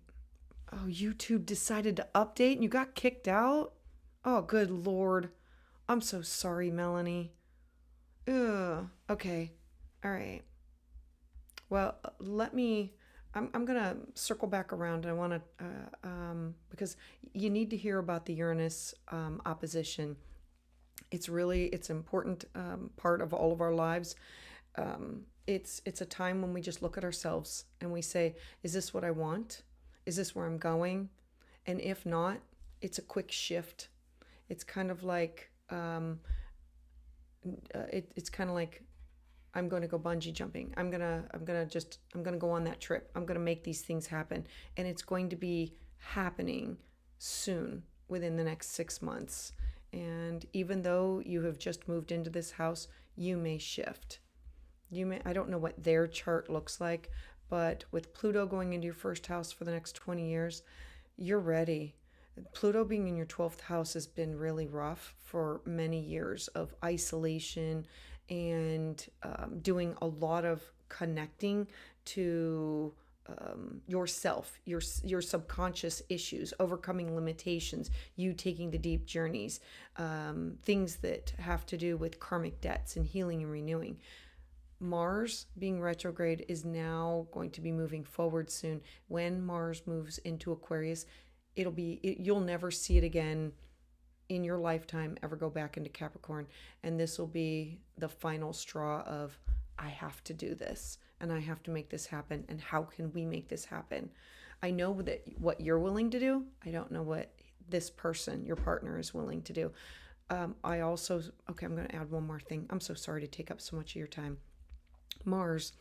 [SPEAKER 1] Oh, YouTube decided to update and you got kicked out? Oh, good Lord. I'm so sorry, Melanie. Ugh. Okay. All right. Well, I'm going to circle back around. I want to, because you need to hear about the Uranus opposition. It's important part of all of our lives. It's a time when we just look at ourselves and we say, is this what I want? Is this where I'm going? And if not, it's a quick shift. It's kind of like, it's kind of like, I'm going to go bungee jumping. I'm going to go on that trip. I'm going to make these things happen. And it's going to be happening soon, within the next 6 months. And even though you have just moved into this house, you may shift. I don't know what their chart looks like, but with Pluto going into your first house for the next 20 years, you're ready. Pluto being in your 12th house has been really rough for many years of isolation and doing a lot of connecting to yourself, your subconscious issues, overcoming limitations, you taking the deep journeys, things that have to do with karmic debts and healing and renewing. Mars being retrograde is now going to be moving forward soon. When Mars moves into Aquarius, you'll never see it again in your lifetime, ever go back into Capricorn. And this will be the final straw of, I have to do this and I have to make this happen. And how can we make this happen? I know that what you're willing to do. I don't know what this person, your partner, is willing to do. I'm going to add one more thing. I'm so sorry to take up so much of your time. Mars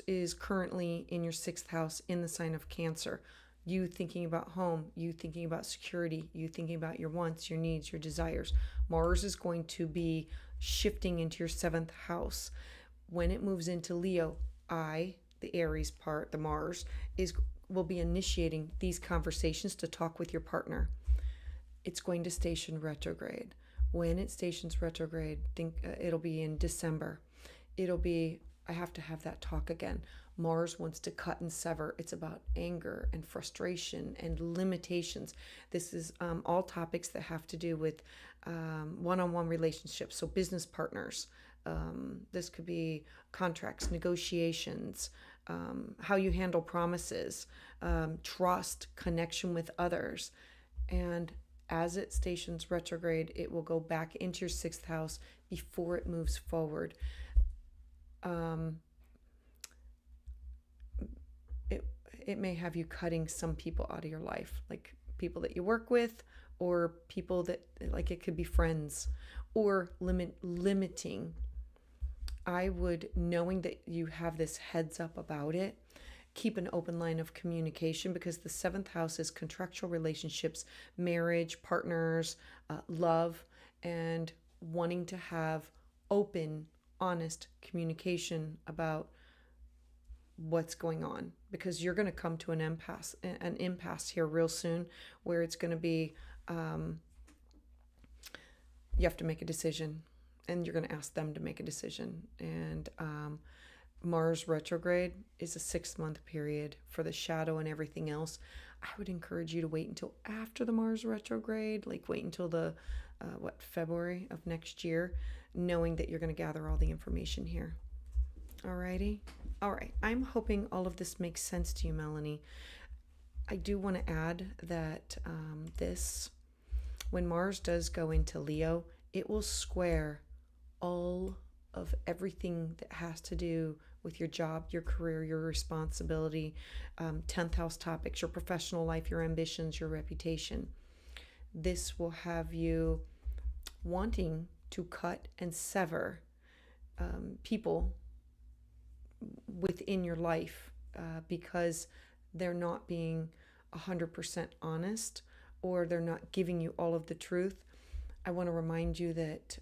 [SPEAKER 1] is currently in your 6th house in the sign of Cancer. You thinking about home, you thinking about security, you thinking about your wants, your needs, your desires. Mars is going to be shifting into your 7th house. When it moves into Leo, the Aries part, the Mars, will be initiating these conversations to talk with your partner. it's going to station retrograde. When it stations retrograde, it'll be in December. It'll be, I have to have that talk again. Mars wants to cut and sever. It's about anger and frustration and limitations. This is all topics that have to do with one-on-one relationships. So business partners. This could be contracts, negotiations, how you handle promises, trust, connection with others. And as it stations retrograde, it will go back into your 6th house before it moves forward. It may have you cutting some people out of your life, like people that you work with, or people that, like, it could be friends, or limiting. I would, knowing that you have this heads up about it, keep an open line of communication, because the 7th house is contractual relationships, marriage, partners, love, and wanting to have open, honest communication about what's going on, because you're going to come to an impasse here real soon, where it's going to be you have to make a decision, and you're going to ask them to make a decision. And Mars retrograde is a 6-month period for the shadow and everything else. I would encourage you to wait until after the Mars retrograde, like wait until the February of next year, knowing that you're going to gather all the information here. Alrighty. All right. I'm hoping all of this makes sense to you, Melanie. I do want to add that when Mars does go into Leo, it will square all of everything that has to do with your job, your career, your responsibility, 10th house topics, your professional life, your ambitions, your reputation. This will have you wanting to cut and sever people within your life because they're not being 100% honest, or they're not giving you all of the truth. I want to remind you that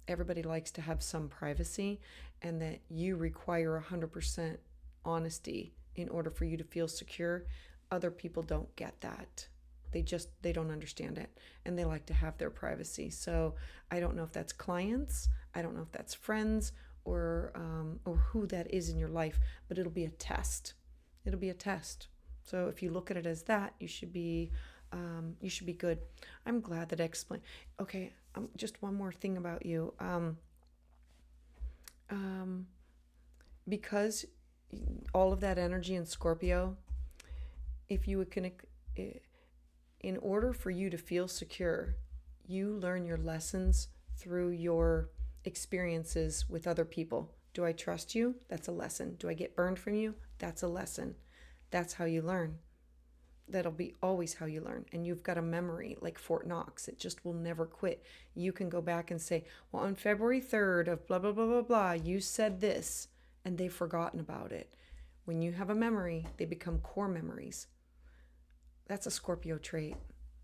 [SPEAKER 1] everybody likes to have some privacy, and that you require 100% honesty in order for you to feel secure. Other people don't get that. They don't understand it, and they like to have their privacy. So I don't know if that's clients, I don't know if that's friends, or who that is in your life, but it'll be a test. It'll be a test. So if you look at it as that, you should be good. I'm glad that I explained. Okay, just one more thing about you. Because all of that energy in Scorpio, if you would in order for you to feel secure, you learn your lessons through your experiences with other people. Do I trust you? That's a lesson. Do I get burned from you? That's a lesson. That's how you learn. That'll be always how you learn. And you've got a memory like Fort Knox. It just will never quit. You can go back and say, well, on February 3rd of blah, blah, blah, blah, blah, you said this, and they've forgotten about it. When you have a memory, they become core memories. That's a Scorpio trait,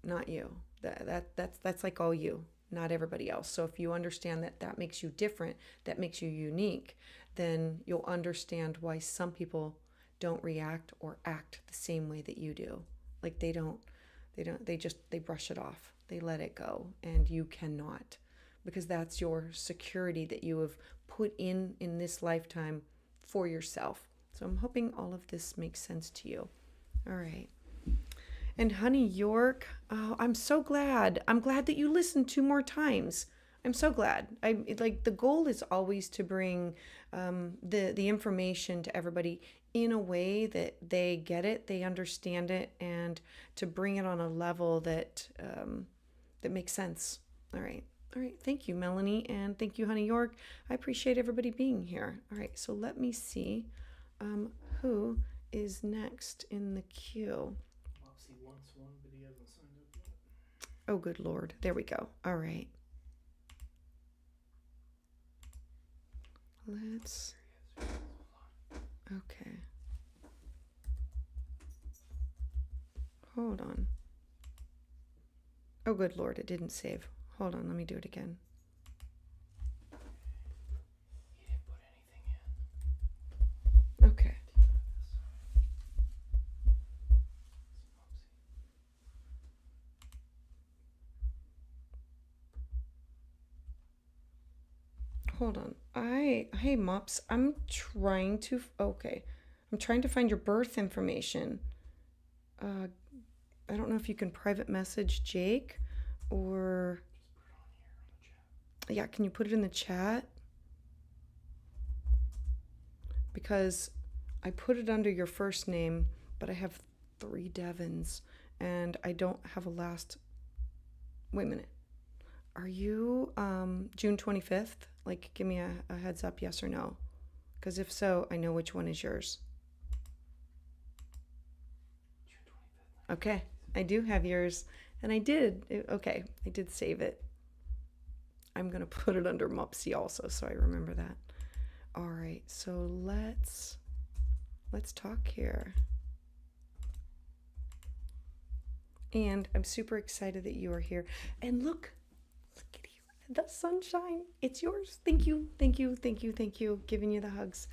[SPEAKER 1] not you. That's like all you, not everybody else. So if you understand that makes you different, that makes you unique, then you'll understand why some people don't react or act the same way that you do. Like they brush it off. They let it go, and you cannot, because that's your security that you have put in this lifetime for yourself. So I'm hoping all of this makes sense to you. All right. And honey York, oh, I'm so glad. I'm glad that you listened 2 more times. I'm so glad. The goal is always to bring the information to everybody in a way that they get it, they understand it, and to bring it on a level that makes sense. All right. Thank you, Melanie, and thank you, honey York. I appreciate everybody being here. All right. So let me see who is next in the queue.
[SPEAKER 2] Mopsy wants one, but he hasn't signed up yet.
[SPEAKER 1] Oh, good Lord. There we go. All right. Let's... Okay. Hold on. Oh, good Lord. It didn't save. Hold on. Let me do it again.
[SPEAKER 2] He didn't put anything in.
[SPEAKER 1] Okay. hold on. Hey, Mops, I'm trying to, okay. I'm trying to find your birth information. I don't know if you can private message Jake or, yeah, can you put it in the chat? Because I put it under your first name, but I have 3 Devons and I don't have a last. Wait a minute. Are you June 25th? Like, give me a heads up, yes or no. Because if so, I know which one is yours. Okay, I do have yours. And I did. Okay, I did save it. I'm going to put it under Mupsy also, so I remember that. All right, so let's talk here. And I'm super excited that you are here. And look at you, the sunshine. It's yours. Thank you. Giving you the hugs.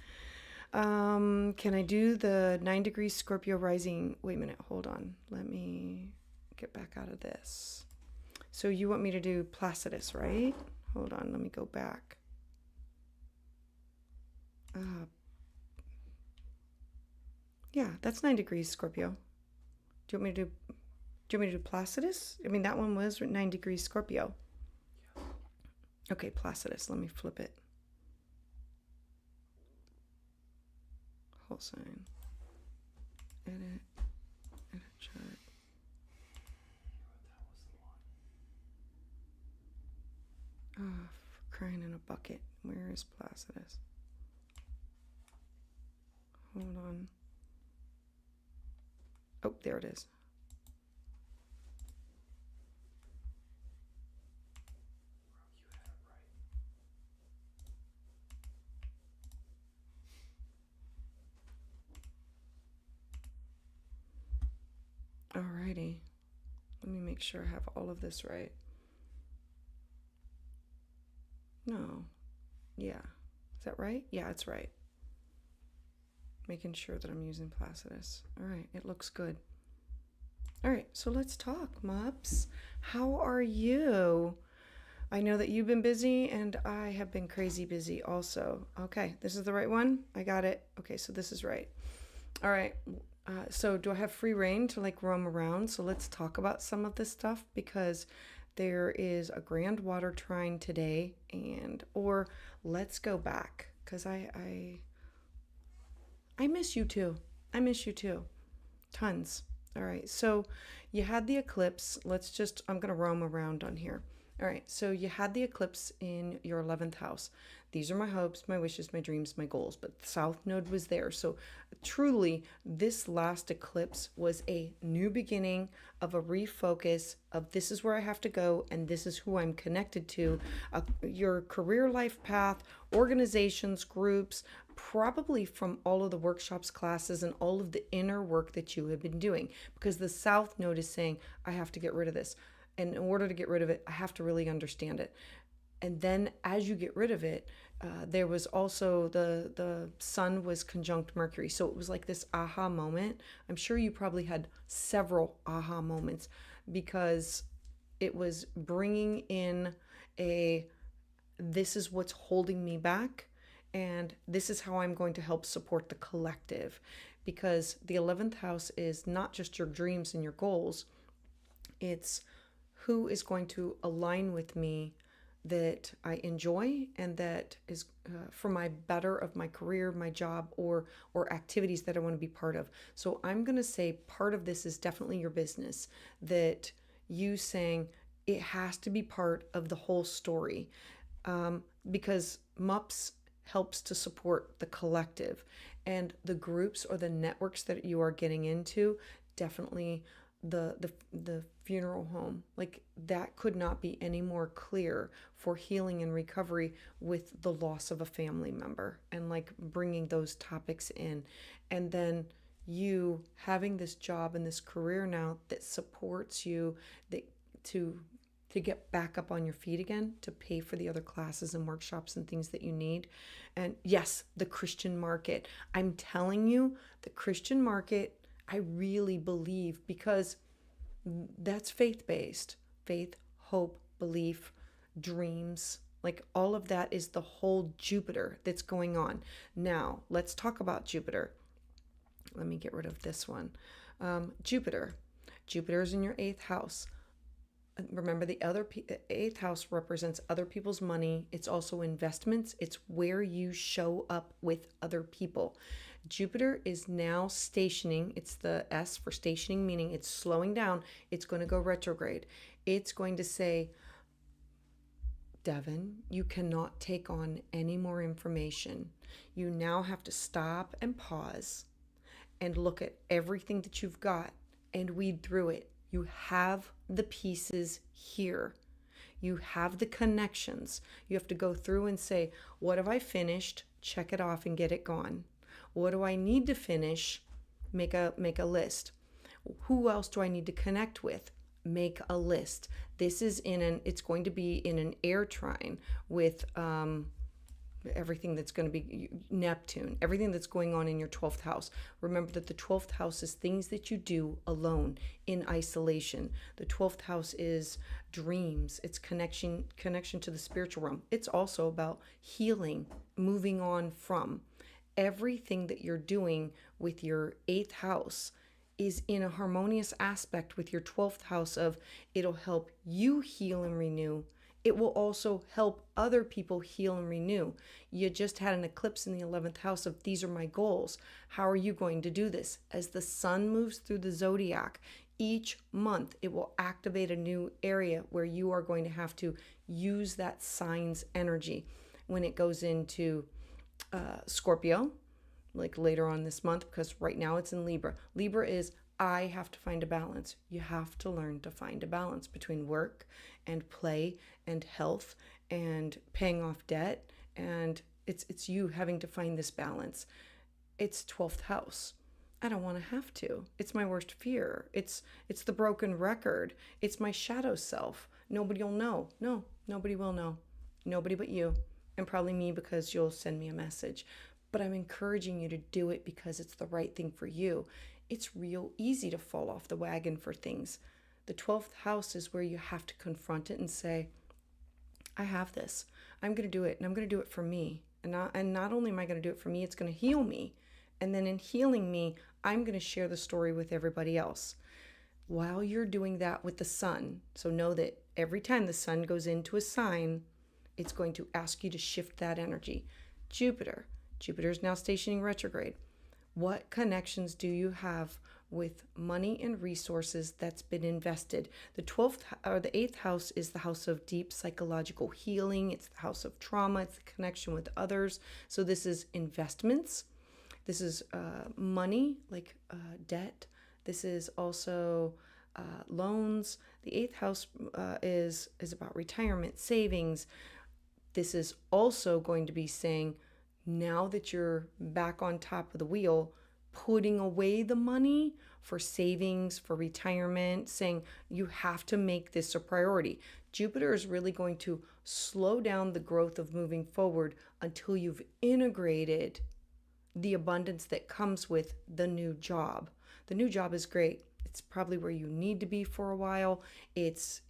[SPEAKER 1] Can I do the 9 degrees Scorpio rising? Wait a minute, hold on. Let me get back out of this. So you want me to do Placidus, right? Hold on, let me go back. Yeah, that's 9 degrees Scorpio. Do you want me to do Placidus? I mean, that one was 9 degrees Scorpio. Okay, Placidus. Let me flip it. Whole sign. Edit chart. Oh, for crying in a bucket. Where is Placidus? Hold on. Oh, there it is. Alrighty. Let me make sure I have all of this right. No. Yeah. Is that right? Yeah, it's right. Making sure that I'm using Placidus. All right, it looks good. All right, so let's talk, Mops. How are you? I know that you've been busy and I have been crazy busy also. Okay, this is the right one? I got it. Okay, so this is right. All right, so do I have free reign to like roam around? So let's talk about some of this stuff because there is a grand water trine today or let's go back because I miss you too. Tons. All right. So you had the eclipse. I'm going to roam around on here. All right. So you had the eclipse in your 11th house. These are my hopes, my wishes, my dreams, my goals. But the South Node was there. So truly, this last eclipse was a new beginning of a refocus of this is where I have to go and this is who I'm connected to. Your career life path, organizations, groups, probably from all of the workshops, classes, and all of the inner work that you have been doing. Because the South Node is saying, I have to get rid of this. And in order to get rid of it, I have to really understand it. And then as you get rid of it, there was also the sun was conjunct Mercury. So it was like this aha moment. I'm sure you probably had several aha moments because it was bringing in this is what's holding me back. And this is how I'm going to help support the collective. Because the 11th house is not just your dreams and your goals. It's who is going to align with me that I enjoy and that is for my better of my career, my job, or activities that I want to be part of. So I'm going to say part of this is definitely your business, that you saying it has to be part of the whole story, because MUPS helps to support the collective and the groups or the networks that you are getting into. Definitely the funeral home, like that could not be any more clear for healing and recovery with the loss of a family member and like bringing those topics in. And then you having this job and this career now that supports you, that to get back up on your feet again, to pay for the other classes and workshops and things that you need. And yes, the Christian market. I'm telling you, the Christian market, I really believe, because that's faith-based. Faith, hope, belief, dreams. Like all of that is the whole Jupiter that's going on. Now, let's talk about Jupiter. Let me get rid of this one. Jupiter. Jupiter is in your 8th house. Remember, the eighth house represents other people's money. It's also investments. It's where you show up with other people. Jupiter is now stationing. It's the S for stationing, meaning it's slowing down. It's going to go retrograde. It's going to say, Devin, you cannot take on any more information. You now have to stop and pause and look at everything that you've got and weed through it. You have the pieces here. You have the connections. You have to go through and say, what have I finished? Check it off and get it gone. What do I need to finish? Make a list. Who else do I need to connect with? Make a list. This is it's going to be in an air trine with everything that's going to be Neptune, everything that's going on in your 12th house. Remember that the 12th house is things that you do alone in isolation. The 12th house is dreams. It's connection to the spiritual realm. It's also about healing, moving on from. Everything that you're doing with your 8th house is in a harmonious aspect with your 12th house of it'll help you heal and renew. It will also help other people heal and renew. You just had an eclipse in the 11th house of these are my goals. How are you going to do this? As the sun moves through the zodiac, each month it will activate a new area where you are going to have to use that sign's energy. When it goes into Scorpio, like later on this month, because right now it's in Libra. Libra is I have to find a balance. You have to learn to find a balance between work and play and health and paying off debt. And it's you having to find this balance. It's 12th house. I don't want to have to. It's my worst fear. It's the broken record. It's my shadow self. Nobody will know. No, nobody will know. Nobody but you. And probably me because you'll send me a message. But I'm encouraging you to do it because it's the right thing for you. It's real easy to fall off the wagon for things. The 12th house is where you have to confront it and say, I have this. I'm going to do it, and I'm going to do it for me. And not only am I going to do it for me, it's going to heal me. And then in healing me, I'm going to share the story with everybody else. While you're doing that with the sun, so know that every time the sun goes into a sign, it's going to ask you to shift that energy. Jupiter is now stationing retrograde. What connections do you have with money and resources that's been invested? The 12th or the 8th house is the house of deep psychological healing. It's the house of trauma. It's the connection with others. So this is investments. This is money, like debt. This is also loans. The 8th house is about retirement, savings. This is also going to be saying, now that you're back on top of the wheel, putting away the money for savings, for retirement, saying you have to make this a priority. Jupiter is really going to slow down the growth of moving forward until you've integrated the abundance that comes with the new job. The new job is great. It's probably where you need to be for a while. It's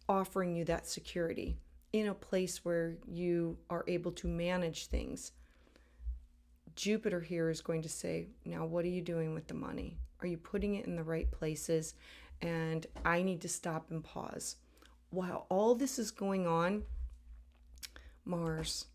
[SPEAKER 1] offering you that security in a place where you are able to manage things. Jupiter here is going to say, now what are you doing with the money? Are you putting it in the right places? And I need to stop and pause. While all this is going on, Mars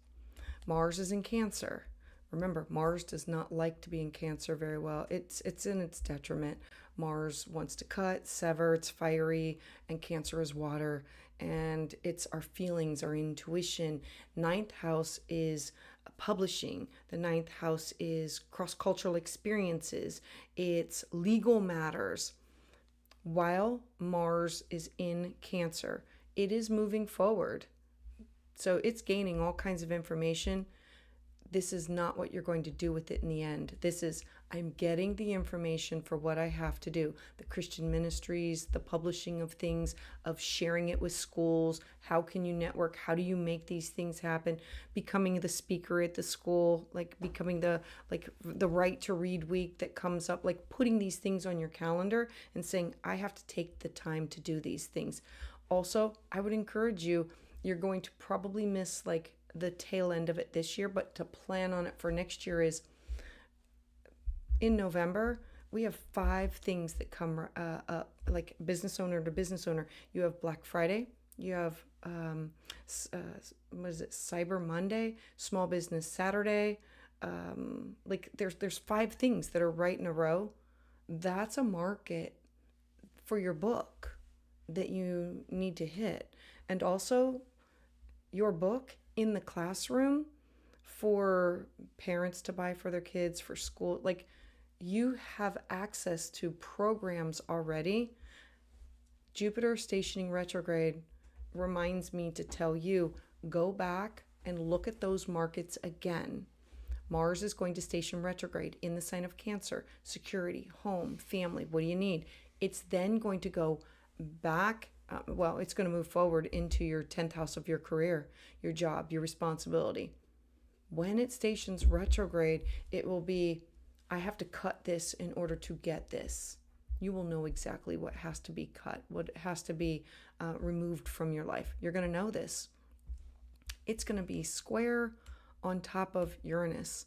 [SPEAKER 1] is in Cancer. Remember, Mars does not like to be in Cancer very well. It's in its detriment. Mars wants to cut, sever, it's fiery, and Cancer is water. And it's our feelings, our intuition. 9th house is publishing. The 9th house is cross-cultural experiences. It's legal matters. While Mars is in Cancer, it is moving forward. So it's gaining all kinds of information. This is not what you're going to do with it in the end. This is, I'm getting the information for what I have to do. The Christian ministries, the publishing of things, of sharing it with schools. How can you network? How do you make these things happen? Becoming the speaker at the school, like becoming the right to read week that comes up, like putting these things on your calendar and saying, I have to take the time to do these things. Also, I would encourage you, You're going to probably miss like the tail end of it this year, but to plan on it for next year is in November. We have 5 things that come up, like business owner to business owner. You have Black Friday, you have what is it, Cyber Monday, Small Business Saturday. Like there's 5 things that are right in a row. That's a market for your book that you need to hit. And also your book in the classroom for parents to buy for their kids, for school. Like, you have access to programs already. Jupiter stationing retrograde reminds me to tell you, go back and look at those markets again. Mars is going to station retrograde in the sign of Cancer. Security, home, family, what do you need? It's then going to go back, it's going to move forward into your 10th house of your career, your job, your responsibility. When it stations retrograde, it will be, I have to cut this in order to get this. You will know exactly what has to be cut, what has to be removed from your life. You're going to know this. It's going to be square on top of Uranus.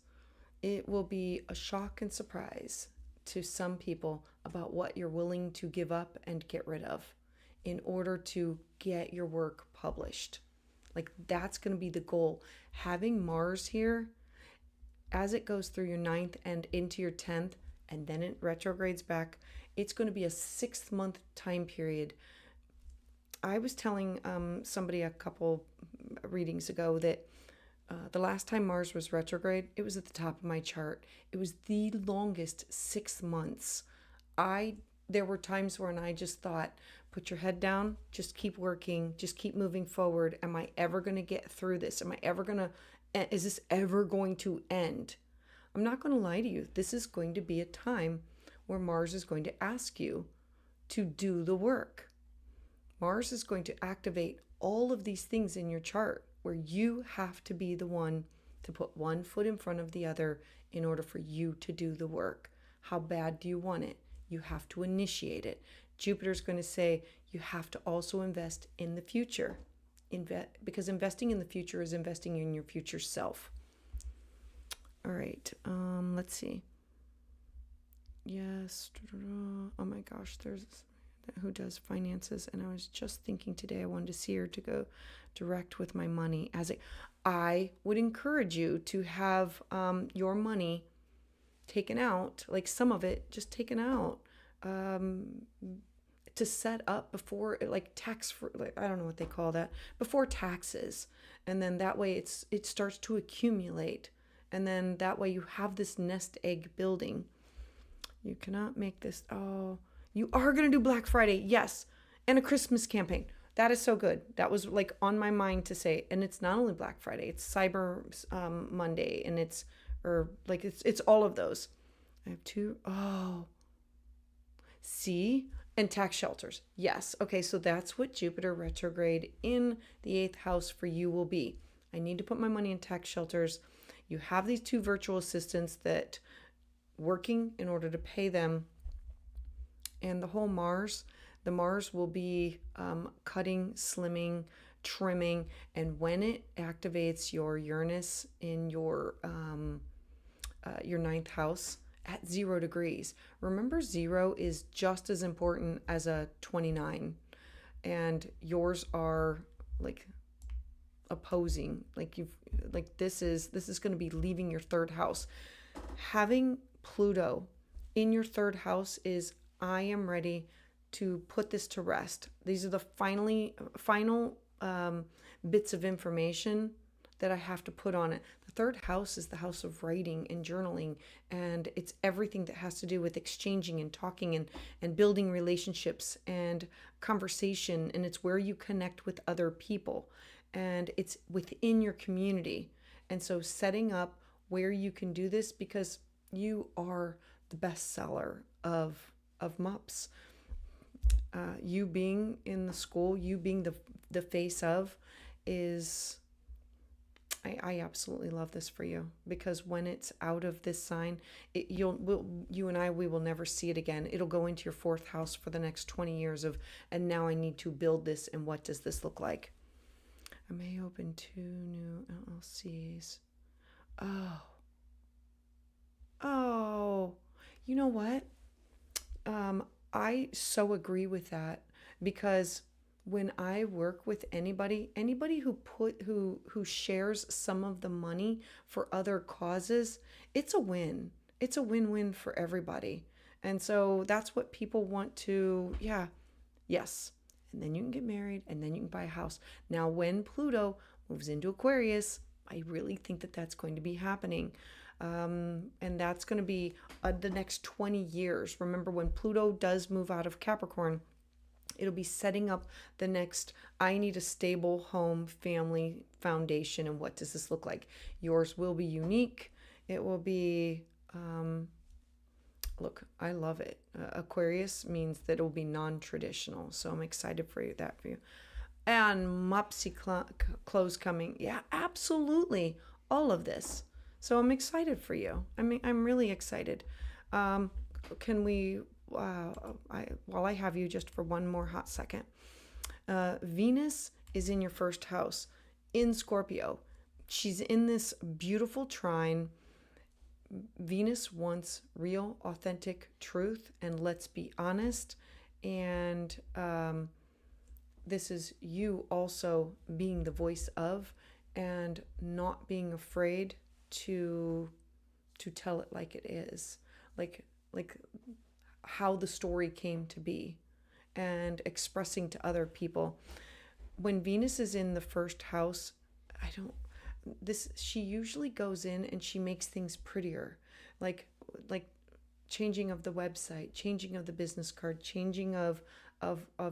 [SPEAKER 1] It will be a shock and surprise to some people about what you're willing to give up and get rid of in order to get your work published. Like, that's going to be the goal. Having Mars here, as it goes through your 9th and into your 10th, and then it retrogrades back, it's going to be a 6-month time period. I was telling somebody a couple readings ago that the last time Mars was retrograde, it was at the top of my chart. It was the longest 6 months. There were times when I just thought, put your head down, just keep working, just keep moving forward. Am I ever going to get through this? Is this ever going to end? I'm not going to lie to you. This is going to be a time where Mars is going to ask you to do the work. Mars is going to activate all of these things in your chart where you have to be the one to put one foot in front of the other in order for you to do the work. How bad do you want it? You have to initiate it. Jupiter's going to say you have to also invest in the future. Because investing in the future is investing in your future self. All right, let's see. Yes. Oh my gosh, there's who does finances, and I was just thinking today I wanted to see her to go direct with my money. I would encourage you to have your money taken out, like some of it just taken out, to set up before, like tax for, like, I don't know what they call that, before taxes, and then that way it starts to accumulate, and then that way you have this nest egg building. You cannot make this. Oh, you are going to do Black Friday, yes, and a Christmas campaign. That is so good. That was like on my mind to say. And it's not only Black Friday, it's Cyber Monday, and it's all of those. I have 2. Oh, see, and tax shelters. Yes. Okay, so that's what Jupiter retrograde in the 8th house for you will be. I need to put my money in tax shelters. You have these 2 virtual assistants that working in order to pay them. And the Mars will be cutting, slimming, trimming. And when it activates your Uranus in your 9th house at 0 degrees, remember 0 is just as important as a 29. And yours are like opposing. This is going to be leaving your 3rd house. Having Pluto in your 3rd house is, I am ready to put this to rest. These are the final bits of information that I have to put on it. The 3rd house is the house of writing and journaling, and it's everything that has to do with exchanging and talking and building relationships and conversation, and it's where you connect with other people, and it's within your community. And so setting up where you can do this, because you are the bestseller of MUPS. You being in the school, you being the face of, is, I absolutely love this for you, because when it's out of this sign, you and I, we will never see it again. It'll go into your 4th house for the next 20 years and now I need to build this, and what does this look like? I may open 2 new LLCs. Oh, you know what? I so agree with that, because when I work with anybody who shares some of the money for other causes, it's a win. It's a win-win for everybody. And so that's what people want to, yeah, yes. And then you can get married, and then you can buy a house. Now, when Pluto moves into Aquarius, I really think that that's going to be happening. And that's going to be the next 20 years. Remember, when Pluto does move out of Capricorn, it'll be setting up the next, I need a stable home, family foundation. And what does this look like? Yours will be unique. It will be, look, I love it. Aquarius means that it will be non-traditional. So I'm excited for you, that for you. And Mopsy clothes coming. Yeah, absolutely. All of this. So I'm excited for you. I'm really excited. Can we, while I have you just for one more hot second, Venus is in your first house in Scorpio. She's in this beautiful trine. Venus wants real, authentic truth, and let's be honest. And this is you also being the voice of, and not being afraid to tell it like it is, like how the story came to be, and expressing to other people. When Venus is in the first house, she usually goes in and she makes things prettier, like changing of the website, changing of the business card, changing of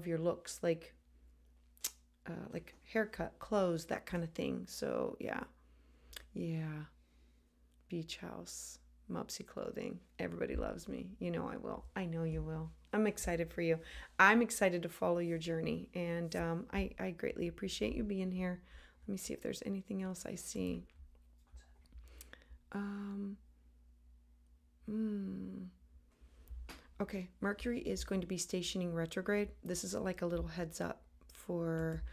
[SPEAKER 1] your looks, like haircut, clothes, that kind of thing. So yeah. Beach house, Mopsy clothing. Everybody loves me. You know I will. I know you will. I'm excited for you. I'm excited to follow your journey. And I greatly appreciate you being here. Let me see if there's anything else I see. Okay, Mercury is going to be stationing retrograde. This is like a little heads up for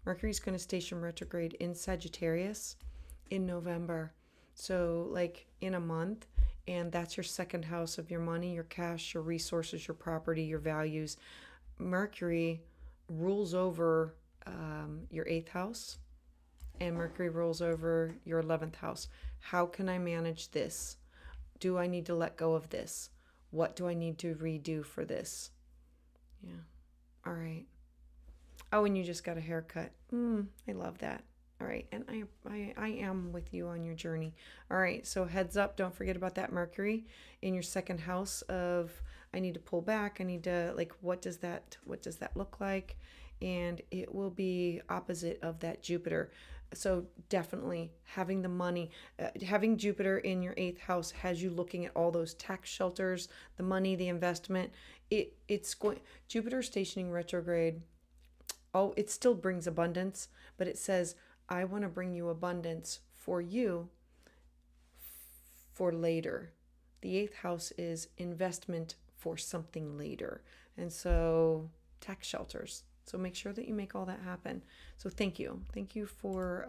[SPEAKER 1] Mercury's going to station retrograde in Sagittarius in November. So like in a month, and that's your second house of your money, your cash, your resources, your property, your values. Mercury rules over your 8th house, and Mercury rules over your 11th house. How can I manage this? Do I need to let go of this? What do I need to redo for this? Yeah. All right. Oh, and you just got a haircut. I love that. All right, and I am with you on your journey. All right, so heads up, don't forget about that Mercury in your second house of, I need to pull back. I need to, like, what does that look like? And it will be opposite of that Jupiter. So definitely having the money, having Jupiter in your 8th house has you looking at all those tax shelters, the money, the investment. It's going, Jupiter stationing retrograde. Oh, it still brings abundance, but it says, I want to bring you abundance for you for later. The 8th house is investment for something later. And so tax shelters. So make sure that you make all that happen. So thank you. Thank you for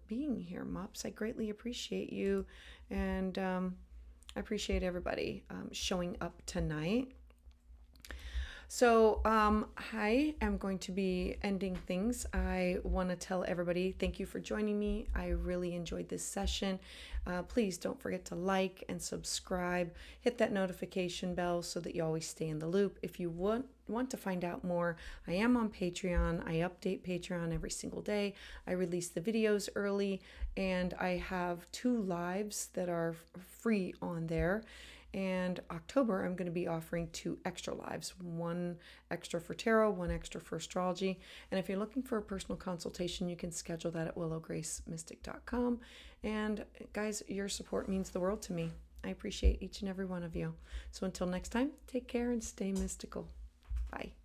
[SPEAKER 1] being here, Mops. I greatly appreciate you. And I appreciate everybody showing up tonight. So I am going to be ending things. I want to tell everybody thank you for joining me. I really enjoyed this session. Please don't forget to like and subscribe. Hit that notification bell so that you always stay in the loop. If you want to find out more, I am on Patreon. I update Patreon every single day. I release the videos early, and I have 2 lives that are free on there. And October, I'm going to be offering 2 extra lives, 1 extra for tarot, 1 extra for astrology. And if you're looking for a personal consultation, you can schedule that at willowgracemystik.com. And guys, your support means the world to me. I appreciate each and every one of you. So until next time, take care and stay mystical. Bye.